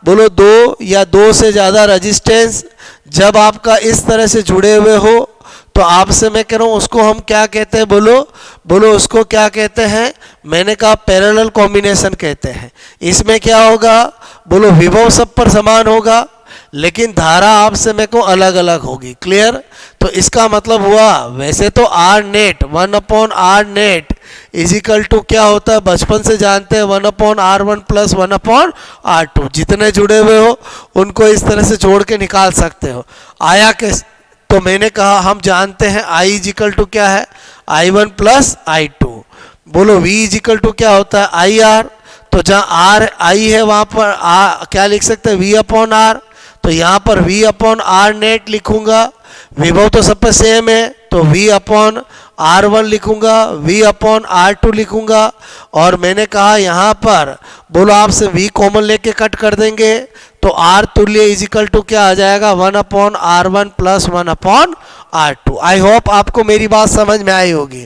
बोलो दो या दो से ज़्यादा रेजिस्टेंस जब आपका इस तरह से जुड़े हुए हो तो आपसे मैं कह रहा हूँ उसको हम क्या कहते हैं? बोलो उसको क्या कहते हैं? मैंने कहा पैरेलल कॉम्बिनेशन कहते हैं। इसमें क्या होगा? बोलो विभव सब पर समान होगा, लेकिन धारा आपसे मेरे को अलग अलग होगी। क्लियर? तो इसका मतलब हुआ वैसे तो R net 1/r net is equal to क्या होता है, बचपन से जानते हैं 1/r1 प्लस 1/r2। जितने जुड़े हुए हो उनको इस तरह से जोड़ के निकाल सकते हो। आया कैसे? तो मैंने कहा हम जानते हैं I इज इक्वल टू क्या है, I1 प्लस I2। बोलो V इज इक्वल टू क्या होता है, IR। तो जहाँ R I है वहाँ पर क्या लिख सकते हैं, V/R। तो यहाँ पर V/R नेट लिखूंगा, विभव तो सब पे सेम है तो V/R1 लिखूंगा, V/R2 लिखूंगा। और मैंने कहा यहाँ पर बोलो आपसे V कॉमन लेके कट कर देंगे तो R तुल्य इज इक्वल टू क्या आ जाएगा, 1/R1 plus 1/R2। I hope आपको मेरी बात समझ में आई होगी।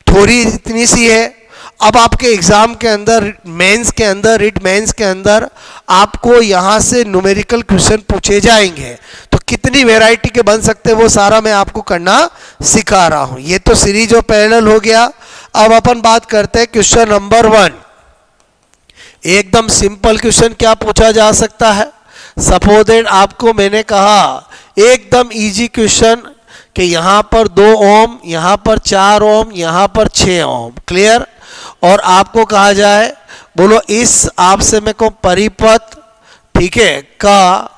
थोड़ी इतनी सी है। अब आपके एग्जाम के अंदर, मेंस के अंदर, रिट मेंस के अंदर आपको यहाँ से न्यूमेरिकल क्वेश्चन पूछे जाएंगे। तो कितनी वैरायटी के बन सकते हैं वो सारा मैं आपको करना सिखा रहा हूँ। ये तो सीरीज और पैरेलल हो गया। अब अपन बात करते हैं क्वेश्चन नंबर 1। एकदम सिंपल क्वेश्चन क्या पूछा जा सकता है। सपोज दैट आपको मैंने कहा एकदम इजी क्वेश्चन कि यहाँ पर 2 ओम, यहाँ पर 4 ओम, यहाँ पर 6 ओम। क्लियर? और आपको कहा जाए बोलो इस आपसे मेरे को परिपथ, ठीक है, का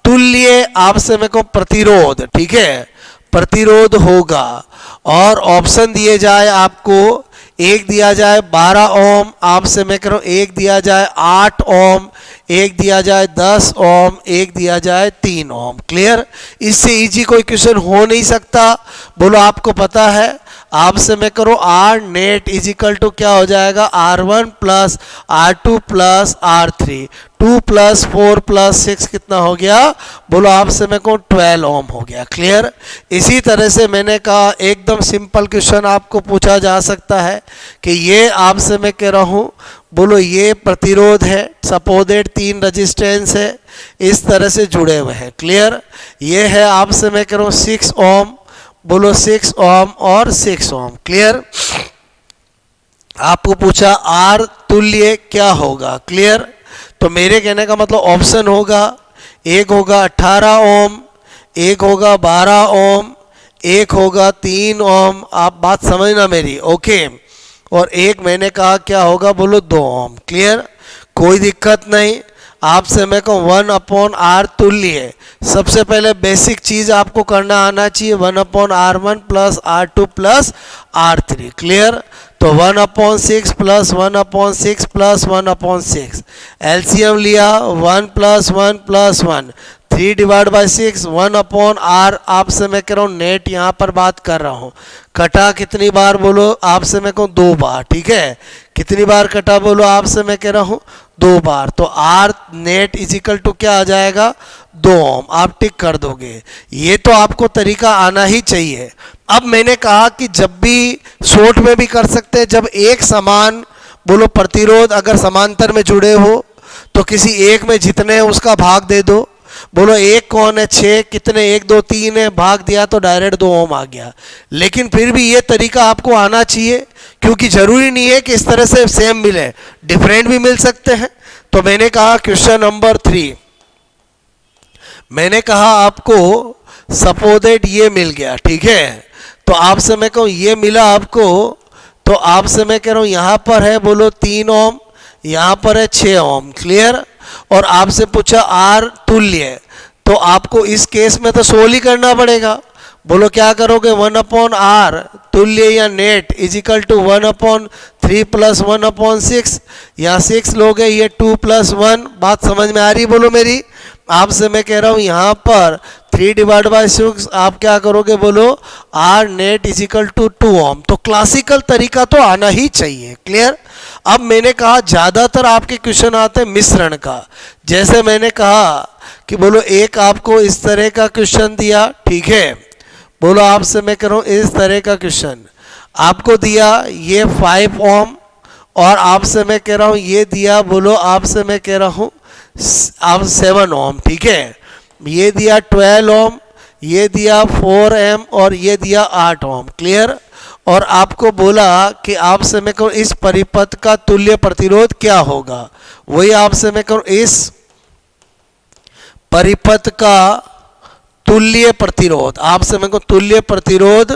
तुल्य आपसे मेरे को प्रतिरोध, ठीक है, प्रतिरोध होगा। और ऑप्शन दिए जाए आपको, एक दिया जाए 12 ओम, आपसे मैं कह रहा हूँ एक दिया जाए 8 ओम, एक दिया जाए 10 ओम, एक दिया जाए 3 ओम। क्लियर? इससे इजी कोई क्वेश्चन हो नहीं सकता। बोलो आपको पता है आपसे मैं करूँ R net is equal to क्या हो जाएगा, R1 plus R2 plus R3। 2 plus 4 plus 6 कितना हो गया, बोलो आपसे मैं कहूँ 12 ओम हो गया। क्लियर? इसी तरह से मैंने कहा एकदम सिंपल क्वेश्चन आपको पूछा जा सकता है कि ये आपसे मैं कह रहा हूँ बोलो ये प्रतिरोध है, सपोज दैट 3 रेजिस्टेंस है, इस तरह से जुड़े हुए हैं। क्लियर? ये है आपसे मैं कह रहा हूँ 6 ओम, बोलो 6 ओम और 6 ओम। क्लियर? आपको पूछा R तुल्य क्या होगा। क्लियर? तो मेरे कहने का मतलब ऑप्शन होगा, एक होगा 18 ओम, एक होगा 12 ओम, एक होगा 3 ओम। आप बात समझना मेरी, ओके। और एक मैंने कहा क्या होगा, बोलो 2 ओम। क्लियर? कोई दिक्कत नहीं। आपसे मैं कहूँ 1/R तुल्य, सबसे पहले बेसिक चीज आपको करना आना चाहिए 1/R1 plus R2 plus R3। Clear? तो 1/6 प्लस 1/6 प्लस 1/6, एलसीएम लिया 1 plus 1 plus 1, 3 divide by 6, 1/R। आपसे मैं कह रहा हूँ नेट यहाँ पर बात कर रहा हूँ, कटा कितनी बार, बोलो आपसे मैं कहूँ 2 बार। ठीक है? कितनी बार कटा, बोलो आपसे मैं कह रहा हूँ 2 बार। तो R net is equal to क्या आ जाएगा, 2 ओम। आप टिक कर दोगे। ये तो आपको तरीका आना ही चाहिए। अब मैंने कहा कि जब भी शॉर्ट में भी कर सकते हैं, जब एक समान बोलो प्रतिरोध अगर समांतर में जुड़े हो तो किसी एक में जितने हैं उसका भाग दे दो। बोलो एक कौन है, 6, कितने 1 2 3 है, भाग दिया तो डायरेक्ट 2 ओम आ गया। लेकिन फिर भी ये तरीका आपको आना चाहिए, क्योंकि जरूरी नहीं है कि इस तरह से सेम मिले, डिफरेंट भी मिल सकते हैं। तो मैंने कहा क्वेश्चन नंबर 3, मैंने कहा आपको सपोज दैट ये मिल गया। ठीक है? तो आपसे मैं कहूँ ये मिला आपको, तो आपसे मैं कह रहा हूँ यहाँ पर है बोलो 3 ओम, यहाँ पर है 6 ओम। क्लियर? और आपसे पूछा R तुल्य, तो आपको इस केस में तो सोल्व ही करना पड़ेगा। बोलो क्या करोगे, 1/R तुल्य या net is equal to 1/3 plus 1/6, या 6 लोगे, ये 2 प्लस 1। बात समझ में आ रही बोलो मेरी? आपसे मैं कह रहा हूँ यहाँ पर 3 डिवाइड बाई 6, आप क्या करोगे, बोलो R net is equal to 2 ohm. तो क्लासिकल तरीका तो आना ही चाहिए। क्लियर? अब मैंने कहा ज़्यादातर आपके क्वेश्चन आते हैं मिश्रण का। जैसे मैंने कहा कि बोलो एक आपको इस तरह का क्वेश्चन दिया, ठीक है, बोलो आपसे मैं कह रहा हूँ इस तरह का क्वेश्चन आपको दिया, ये 5 ओम, और आपसे मैं कह रहा हूँ ये दिया, बोलो आपसे मैं कह रहा हूँ आप 7 ओम। ठीक है? ये दिया 12 ओम, ये दिया 4M, और ये दिया 8 ओम। क्लियर? और आपको बोला कि आपसे मैं कहूँ इस परिपथ का तुल्य प्रतिरोध क्या होगा। वही आपसे मैं कहूँ इस परिपथ का तुल्य प्रतिरोध, आपसे मेरे को तुल्य प्रतिरोध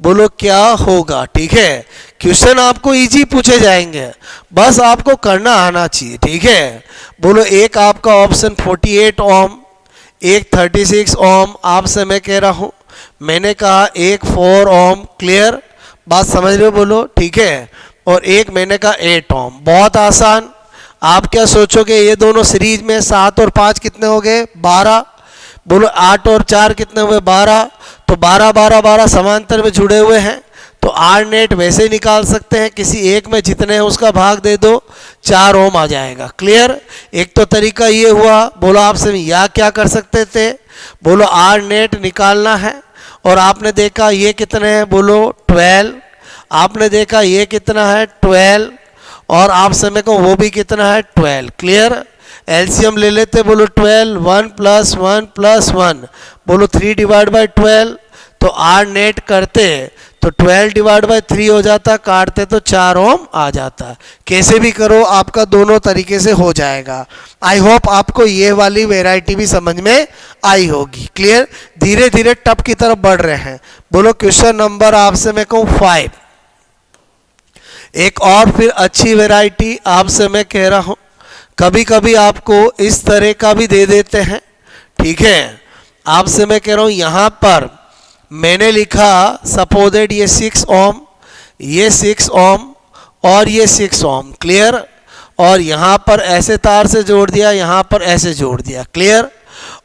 बोलो क्या होगा। ठीक है, क्वेश्चन आपको इजी पूछे जाएंगे, बस आपको करना आना चाहिए। ठीक है, बोलो एक आपका ऑप्शन 48 ओम, एक 36 ओम, आपसे मैं कह रहा हूँ, मैंने कहा एक 4 ओम। क्लियर, बात समझ रहे हो बोलो। ठीक है, और एक मैंने कहा 8 ओम। बहुत आसान, आप क्या सोचोगे, ये दोनों सीरीज में 7 और 5 कितने हो गए 12, बोलो 8 और 4 कितने हुए 12, तो 12 12 12 समांतर में जुड़े हुए हैं, तो आर नेट वैसे ही निकाल सकते हैं, किसी एक में जितने हैं उसका भाग दे दो, 4 ओम आ जाएगा। क्लियर, एक तो तरीका ये हुआ। बोलो आपसे या क्या कर सकते थे, बोलो आर नेट निकालना है, और आपने देखा ये कितने हैं, बोलो 12, आपने देखा ये कितना है 12, और आप समय को वो भी कितना है 12। क्लियर, एलसीएम ले लेते, बोलो 12, 1 + 1 + 1, बोलो 3 / 12, तो आर नेट करते तो 12 / 3 हो जाता, काटते तो 4 ओम आ जाता। कैसे भी करो, आपका दोनों तरीके से हो जाएगा। आई होप आपको ये वाली वेराइटी भी समझ में आई होगी। क्लियर, धीरे धीरे टप की तरफ बढ़ रहे हैं। बोलो क्वेश्चन नंबर आपसे मैं कहूँ 5, एक और फिर अच्छी वेराइटी आपसे मैं कह रहा हूँ, कभी कभी आपको इस तरह का भी दे देते हैं। ठीक है, आपसे मैं कह रहा हूँ, यहाँ पर मैंने लिखा सपोजेड ये 6 ओम, ये 6 ओम और ये 6 ओम। क्लियर, और यहाँ पर ऐसे तार से जोड़ दिया, यहाँ पर ऐसे जोड़ दिया। क्लियर,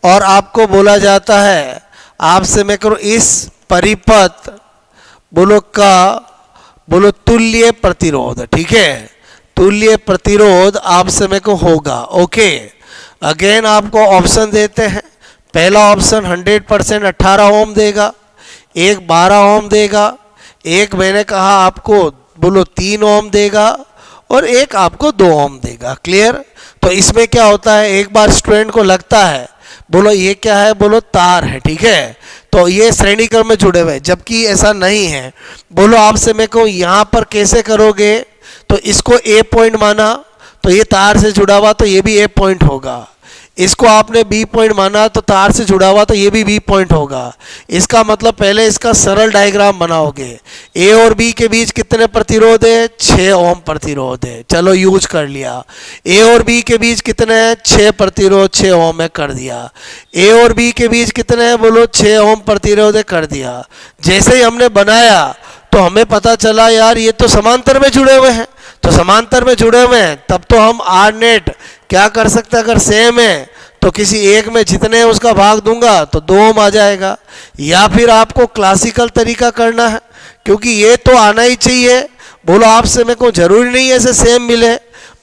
और आपको बोला जाता है, आपसे मैं करूँ इस परिपथ बोलो का बोलो तुल्य प्रतिरोध। ठीक है, तुल्य प्रतिरोध आपसे मेरे को होगा। ओके, अगेन आपको ऑप्शन देते हैं। पहला ऑप्शन 100% 18 ओम देगा, एक 12 ओम देगा, एक मैंने कहा आपको बोलो 3 ओम देगा, और एक आपको 2 ओम देगा। क्लियर, तो इसमें क्या होता है, एक बार स्टूडेंट को लगता है बोलो ये क्या है, बोलो तार है। ठीक है, तो ये श्रेणी क्रम में जुड़े हुए, जबकि ऐसा नहीं है। बोलो आपसे मैं कहूँ यहाँ पर कैसे करोगे, तो इसको ए पॉइंट माना तो ये तार से जुड़ा हुआ, तो ये भी ए पॉइंट होगा। इसको आपने बी पॉइंट माना तो तार से जुड़ा हुआ, तो ये भी बी पॉइंट होगा। इसका मतलब पहले इसका सरल डायग्राम बनाओगे। ए और बी के बीच कितने प्रतिरोध है, 6 ओम प्रतिरोध है, चलो यूज कर लिया। ए और बी के बीच कितने हैं, 6 प्रतिरोध, 6 ओम है, कर दिया। ए और बी के बीच कितने हैं, बोलो 6 ओम प्रतिरोध है, कर दिया। जैसे ही हमने बनाया तो हमें पता चला यार ये तो समांतर में जुड़े हुए हैं, तो समांतर में जुड़े हुए हैं तब तो हम आर नेट क्या कर सकते हैं, अगर सेम है तो किसी एक में जितने हैं उसका भाग दूंगा तो 2 ओम आ जाएगा। या फिर आपको क्लासिकल तरीका करना है, क्योंकि ये तो आना ही चाहिए। बोलो आपसे मेरे को जरूरी नहीं है ऐसे सेम मिले,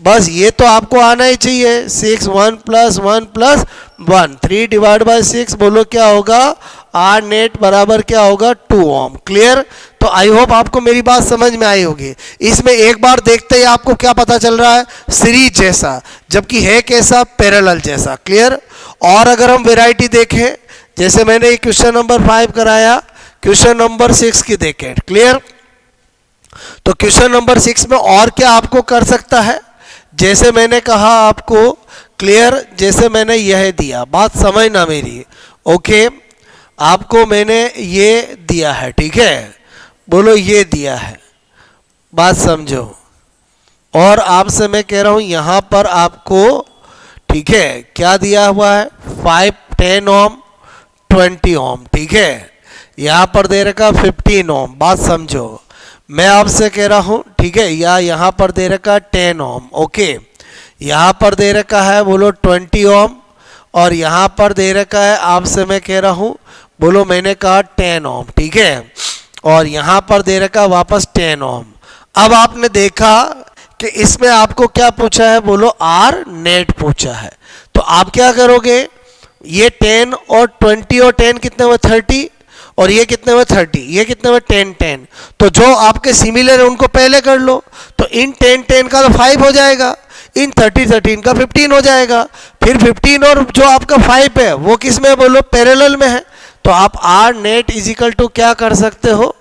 बस ये तो आपको आना ही चाहिए। 6 1 + 1 + 1 3 / 6 बोलो क्या होगा, आर नेट बराबर क्या होगा 2 ओम। क्लियर, तो आई होप आपको मेरी बात समझ में आई होगी। इसमें एक बार देखते ही आपको क्या पता चल रहा है, सीरीज जैसा, जबकि है कैसा, पैरेलल जैसा। क्लियर, और अगर हम वैरायटी देखें, जैसे मैंने क्वेश्चन नंबर 5 कराया, क्वेश्चन नंबर 6 की देखें। क्लियर, तो क्वेश्चन नंबर 6 में और क्या आपको कर सकता है, जैसे मैंने कहा आपको। क्लियर, जैसे मैंने यह दिया, बात समझना मेरी। ओके, आपको मैंने ये दिया है, ठीक है, बोलो ये दिया है, बात समझो। और आपसे मैं कह रहा हूँ यहाँ पर आपको, ठीक है, क्या दिया हुआ है, 5 10 ओम 20 ओम। ठीक है, यहाँ पर दे रखा 15 ओम, बात समझो। मैं आपसे कह रहा हूँ, ठीक है, या यहाँ पर दे रखा 10 ओम। ओके, यहाँ पर दे रखा है बोलो 20 ओम, और यहाँ पर दे रखा है आपसे मैं कह रहा हूँ बोलो मैंने कहा 10 ओम। ठीक है, और यहाँ पर दे रखा वापस 10 ओम। अब आपने देखा कि इसमें आपको क्या पूछा है, बोलो आर नेट पूछा है। तो आप क्या करोगे, ये 10 और 20 और 10 कितने हुए 30, और ये कितने हुए 30, ये कितने हुए 10 10। तो जो आपके सिमिलर है उनको पहले कर लो, तो इन 10 10 का तो 5 हो जाएगा, इन 30 13 का 15 हो जाएगा। फिर 15 और जो आपका 5 है वो किस में है, बोलो पैरेलल में है। तो आप आर नेट इजिकल टू क्या कर सकते हो,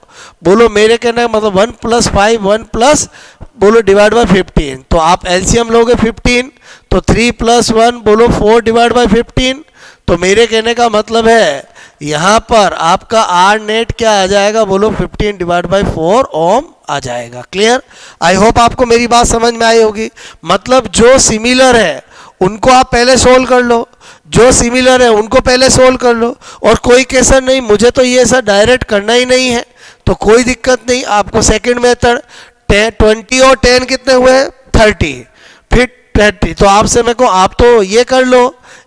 बोलो मेरे कहना मतलब 1 + 5 1 + बोलो डिवाइड बाय 15। तो आप एलसीएम लोगे 15, तो 3 + 1 बोलो 4 डिवाइड बाय 15, तो मेरे कहने का मतलब है यहाँ पर आपका आर नेट क्या आ जाएगा, बोलो 15 डिवाइड बाई 4 ओम आ जाएगा। क्लियर? आई होप आपको मेरी बात समझ में आई होगी। मतलब जो सिमिलर है उनको आप पहले सोल्व कर लो, जो सिमिलर है उनको पहले सोल्व कर लो, और कोई केसर नहीं मुझे तो ये ऐसा डायरेक्ट करना ही नहीं है तो कोई दिक्कत नहीं, आपको सेकंड मेथड 20 और 10 कितने हुए 30, फिर 30, तो आपसे मेरे को आप तो ये कर लो।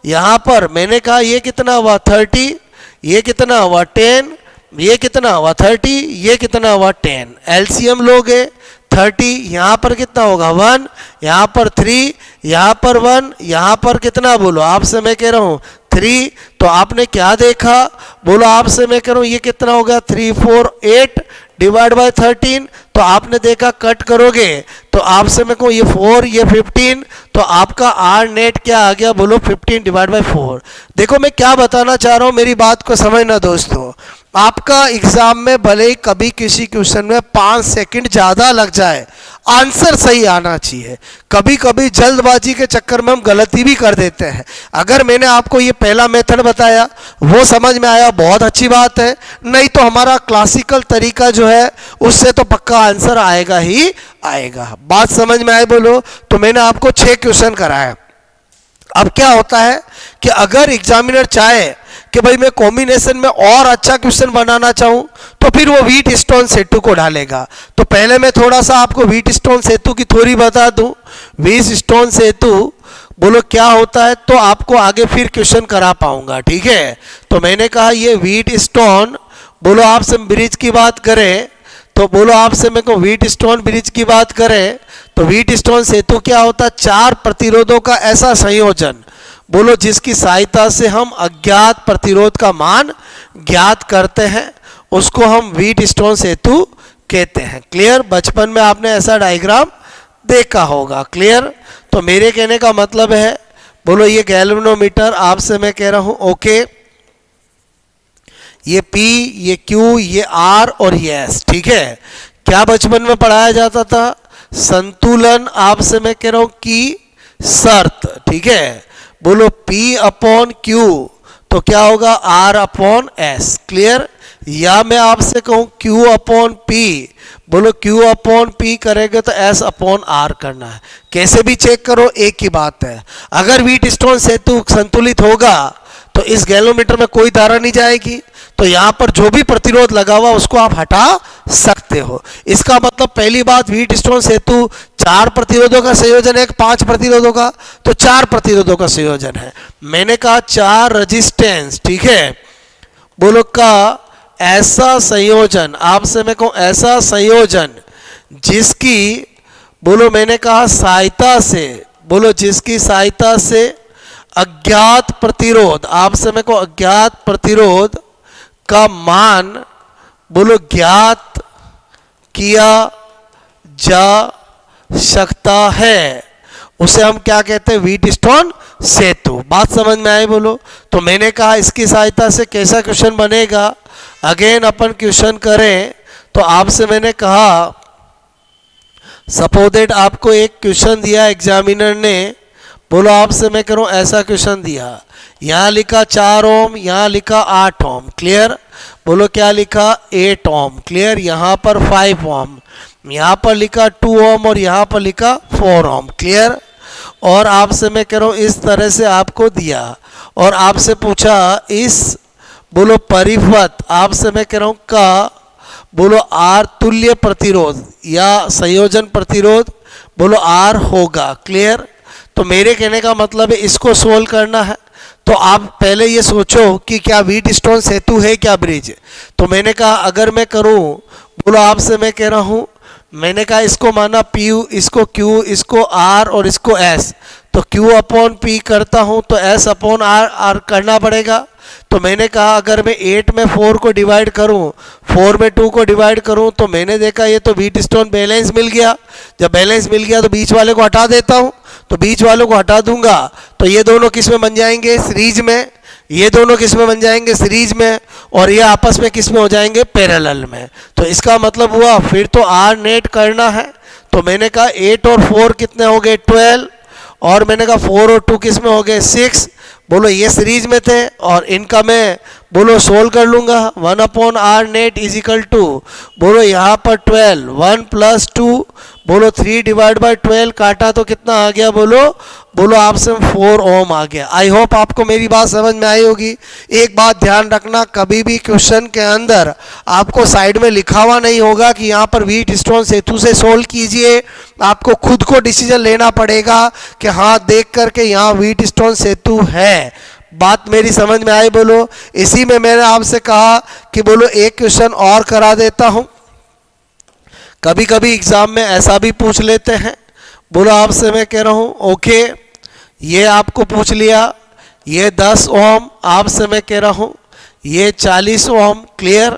यहाँ पर मैंने कहा ये कितना हुआ 30, ये कितना हुआ 10, ये कितना हुआ 30, ये कितना हुआ 10, एलसीएम लोगे 30, यहाँ पर कितना होगा 1, यहाँ पर 3, यहाँ पर 1, यहाँ पर कितना बोलो आपसे मैं कह रहा हूँ 3, तो आपने क्या देखा, बोलो आपसे मैं कह रहा हूँ ये कितना होगा 3 4 8 डिवाइड बाय 13, तो आपने देखा कट करोगे तो आपसे मेरे को ये 4 ये 15, तो आपका आर नेट क्या आ गया, बोलो 15 डिवाइड बाय 4। देखो मैं क्या बताना चाह रहा हूँ, मेरी बात को समझना दोस्तों। आपका एग्जाम में भले ही कभी किसी क्वेश्चन में 5 सेकंड ज़्यादा लग जाए, आंसर सही आना चाहिए। कभी कभी जल्दबाजी के चक्कर में हम गलती भी कर देते हैं। अगर मैंने आपको ये पहला मेथड बताया वो समझ में आया, बहुत अच्छी बात है, नहीं तो हमारा क्लासिकल तरीका जो है उससे तो पक्का आंसर आएगा ही आएगा। बात समझ में आए बोलो? तो मैंने आपको 6 क्वेश्चन कराया। अब क्या होता है कि अगर एग्जामिनर चाहे कि भाई मैं कॉम्बिनेशन में और अच्छा क्वेश्चन बनाना चाहूं तो फिर वो व्हीटस्टोन सेतु को डालेगा। तो पहले मैं थोड़ा सा आपको व्हीटस्टोन सेतु की थ्योरी बता दूं। व्हीटस्टोन सेतु बोलो क्या होता है, तो आपको आगे फिर क्वेश्चन करा पाऊंगा, ठीक है। तो मैंने कहा ये व्हीटस्टोन, बोलो आपसे ब्रिज की बात करें तो बोलो आपसे मेरे को व्हीटस्टोन ब्रिज की बात करें तो व्हीटस्टोन सेतु क्या होता है, 4 प्रतिरोधों का ऐसा संयोजन, बोलो जिसकी सहायता से हम अज्ञात प्रतिरोध का मान ज्ञात करते हैं, उसको हम व्हीटस्टोन सेतु कहते हैं। क्लियर? बचपन में आपने ऐसा डायग्राम देखा होगा। क्लियर? तो मेरे कहने का मतलब है, बोलो ये गैल्वेनोमीटर आपसे मैं कह रहा हूं ओके, ये P, ये Q, ये R और ये S, ठीक है। क्या बचपन में पढ़ाया जाता था? संतुलन आपसे मैं कह रहा हूं की शर्त, ठीक है। बोलो P अपॉन Q तो क्या होगा R अपॉन S। क्लियर? या मैं आपसे कहूं Q अपॉन P, बोलो Q अपॉन P करेंगे तो S अपॉन R करना है। कैसे भी चेक करो एक ही बात है, अगर व्हीटस्टोन सेतु संतुलित होगा तो इस गैल्वेनोमीटर में कोई धारा नहीं जाएगी, तो यहाँ पर जो भी प्रतिरोध लगा हुआ उसको आप हटा सकते हो। इसका मतलब पहली बात, व्हीटस्टोन सेतु 4 प्रतिरोधों का संयोजन है, 5 प्रतिरोधों का, तो 4 प्रतिरोधों का संयोजन है। मैंने कहा 4 रेजिस्टेंस, ठीक है, बोलो का ऐसा संयोजन, आपसे मैं कहूँ ऐसा संयोजन जिसकी बोलो मैंने कहा सहायता से, बोलो जिसकी सहायता से अज्ञात प्रतिरोध, आपसे मैं को अज्ञात प्रतिरोध का मान बोलो ज्ञात किया जा सकता है, उसे हम क्या कहते हैं, व्हीटस्टोन सेतु। बात समझ में आई बोलो? तो मैंने कहा इसकी सहायता से कैसा क्वेश्चन बनेगा, अगेन अपन क्वेश्चन करें तो आपसे मैंने कहा सपोज दैट आपको एक क्वेश्चन दिया एग्जामिनर ने, बोलो आपसे मैं करूं ऐसा क्वेश्चन दिया, यहाँ लिखा 4 ओम, यहाँ लिखा 8 ओम। क्लियर? बोलो क्या लिखा 8 ओम। क्लियर? यहाँ पर 5 ओम, यहाँ पर लिखा 2 ओम और यहाँ पर लिखा 4 ओम। क्लियर? और आपसे मैं कह रहा हूँ इस तरह से आपको दिया और आपसे पूछा इस बोलो परिपथ, आपसे मैं कह रहा हूँ का बोलो आर तुल्य प्रतिरोध या संयोजन प्रतिरोध बोलो आर होगा। क्लियर? तो मेरे कहने का मतलब है इसको सोल्व करना है तो आप पहले ये सोचो कि क्या व्हीटस्टोन सेतु है क्या ब्रिज। तो मैंने कहा अगर मैं करूं, बोलो आपसे मैं कह रहा हूं, मैंने कहा इसको माना P, इसको Q, इसको R और इसको S, तो Q अपॉन P करता हूं तो S अपॉन R करना पड़ेगा। तो मैंने कहा अगर मैं 8 में 4 को डिवाइड करूं, 4 में 2 को डिवाइड करूं, तो मैंने देखा ये तो व्हीटस्टोन बैलेंस मिल गया। जब बैलेंस मिल गया तो बीच वाले को हटा देता हूं, तो बीच वालों को हटा दूंगा तो ये दोनों किस में बन जाएंगे, सीरीज में, ये दोनों किस में बन जाएंगे, सीरीज में, और ये आपस में किस में हो जाएंगे, पैरेलल में। तो इसका मतलब हुआ फिर तो आर नेट करना है। तो मैंने कहा 8 और 4 कितने हो गए 12, और मैंने कहा 4 और 2 किस में हो गए 6, बोलो ये सीरीज में थे और इनका मैं बोलो सोल्व कर लूँगा। 1/r net is equal to बोलो यहाँ पर 12, 1 + 2 बोलो 3/12 काटा तो कितना आ गया बोलो आपसे 4 ओम आ गया। आई होप आपको मेरी बात समझ में आई होगी। एक बात ध्यान रखना, कभी भी क्वेश्चन के अंदर आपको साइड में लिखा हुआ नहीं होगा कि यहाँ पर व्हीटस्टोन सेतु से सोल्व कीजिए। आपको खुद को डिसीजन लेना पड़ेगा कि हाँ देख करके यहाँ व्हीटस्टोन सेतु है। बात मेरी समझ में आई बोलो। इसी में मैंने आपसे कहा कि बोलो एक क्वेश्चन और करा देता हूँ। कभी कभी एग्जाम में ऐसा भी पूछ लेते हैं, बोलो आपसे मैं कह रहा हूँ ओके ये आपको पूछ लिया, ये 10 ओम, आपसे मैं कह रहा हूँ ये 40 ओम, क्लियर।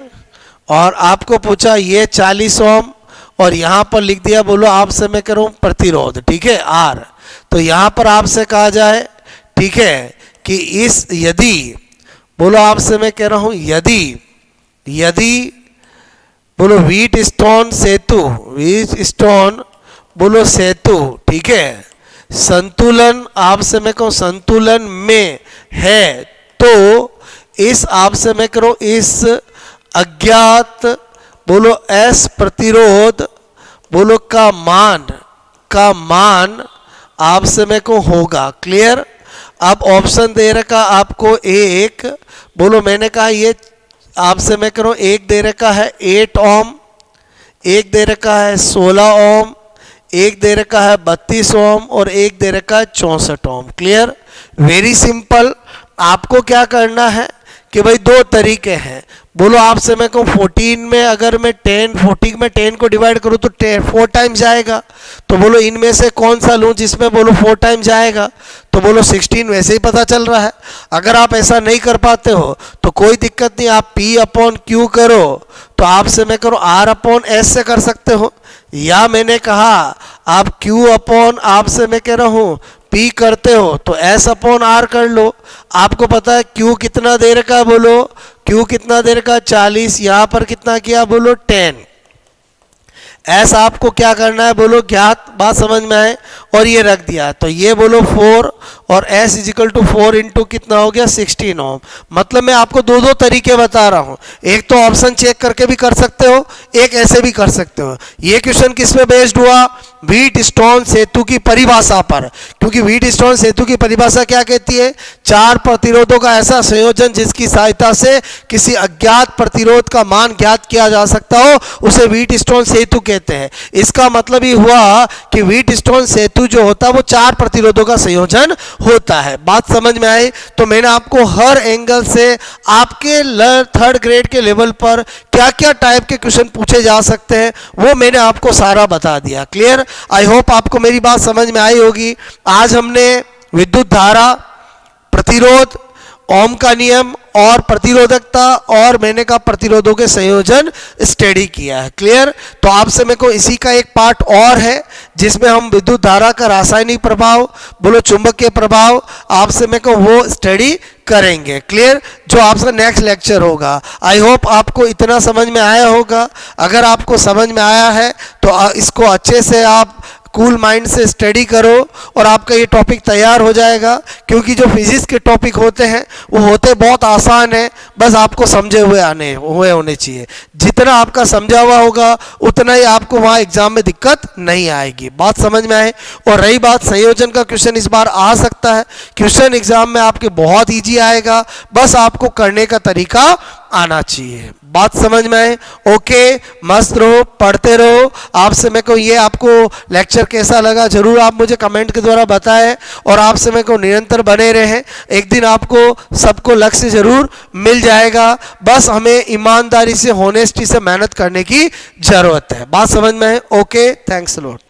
और आपको पूछा ये 40 ओम और यहाँ पर लिख दिया बोलो आपसे मैं कह रहा हूँ प्रतिरोध, ठीक है आर। तो यहाँ पर आपसे कहा जाए ठीक है कि इस यदि बोलो आपसे मैं कह रहा हूँ यदि बोलो व्हीटस्टोन बोलो सेतु ठीक है संतुलन, आपसे मैं कहूँ संतुलन में है, तो इस आपसे मैं करूँ इस अज्ञात बोलो एस प्रतिरोध बोलो का मान आपसे मैं को होगा, क्लियर। अब ऑप्शन दे रखा आपको एक, बोलो मैंने कहा ये आपसे मैं करूँ एक दे रखा है 8 ओम, एक दे रखा है 16 ओम, एक दे रखा है 32 ओम और एक दे रखा है 64 ओम, क्लियर। Very simple. आपको क्या करना है कि भाई दो तरीके हैं, बोलो आपसे मैं कहूँ 14 में अगर मैं 40 में 10 को डिवाइड करूँ तो 4 टाइम्स जाएगा, तो बोलो इनमें से कौन सा लूँ जिसमें बोलो 4 टाइम्स जाएगा, तो बोलो 16 वैसे ही पता चल रहा है। अगर आप ऐसा नहीं कर पाते हो तो कोई दिक्कत नहीं, आप P/Q करो तो आपसे मैं करो R/S से कर सकते हो, या मैंने कहा आप Q/ आपसे मैं कह रहा हूँ P करते हो तो S/R कर लो। आपको पता है Q कितना देर का, बोलो Q कितना देर का 40, यहाँ पर कितना किया बोलो 10। S आपको क्या करना है बोलो ज्ञात, बात समझ में आए, और ये रख दिया तो ये बोलो 4 और S = 4 इंटू कितना हो गया 16 ओम। मतलब मैं आपको दो तरीके बता रहा हूँ, एक तो ऑप्शन चेक करके भी कर सकते हो, एक ऐसे भी कर सकते हो। ये क्वेश्चन किस पे बेस्ड हुआ, व्हीटस्टोन सेतु की परिभाषा पर, क्योंकि व्हीटस्टोन सेतु की परिभाषा क्या कहती है, 4 प्रतिरोधों का ऐसा संयोजन जिसकी सहायता से किसी अज्ञात प्रतिरोध का मान ज्ञात किया जा सकता हो उसे व्हीटस्टोन सेतु कहते हैं। इसका मतलब ये हुआ कि व्हीटस्टोन सेतु जो होता है वो 4 प्रतिरोधों का संयोजन होता है। बात समझ में आई। तो मैंने आपको हर एंगल से आपके 3rd ग्रेड के लेवल पर क्या क्या टाइप के क्वेश्चन पूछे जा सकते हैं वो मैंने आपको सारा बता दिया, क्लियर। आई होप आपको मेरी बात समझ में आई होगी। आज हमने विद्युत धारा, प्रतिरोध, ओम का नियम और प्रतिरोधकता और मैंने कहा प्रतिरोधों के संयोजन स्टडी किया है, क्लियर। तो आपसे मेरे को इसी का एक पार्ट और है जिसमें हम विद्युत धारा का रासायनिक प्रभाव बोलो चुंबकीय प्रभाव आपसे मेरे को वो स्टडी करेंगे, क्लियर, जो आपका नेक्स्ट लेक्चर होगा। आई होप आपको इतना समझ में आया होगा। अगर आपको समझ में आया है तो इसको अच्छे से आप कूल माइंड से स्टडी करो और आपका ये टॉपिक तैयार हो जाएगा, क्योंकि जो फिजिक्स के टॉपिक होते हैं वो होते बहुत आसान है, बस आपको समझे हुए होने चाहिए। जितना आपका समझा हुआ होगा उतना ही आपको वहाँ एग्जाम में दिक्कत नहीं आएगी। बात समझ में आए। और रही बात संयोजन का, क्वेश्चन इस बार आ सकता है, क्वेश्चन एग्जाम में आपके बहुत ईजी आएगा, बस आपको करने का तरीका आना चाहिए। बात समझ में आए। ओके, मस्त रहो, पढ़ते रहो। आपसे मेरे को ये आपको लेक्चर कैसा लगा जरूर आप मुझे कमेंट के द्वारा बताएं और आपसे मेरे को निरंतर बने रहें। एक दिन आपको सबको लक्ष्य जरूर मिल जाएगा, बस हमें ईमानदारी से, होनेस्टी से मेहनत करने की जरूरत है। बात समझ में आए। Okay, thanks a lot.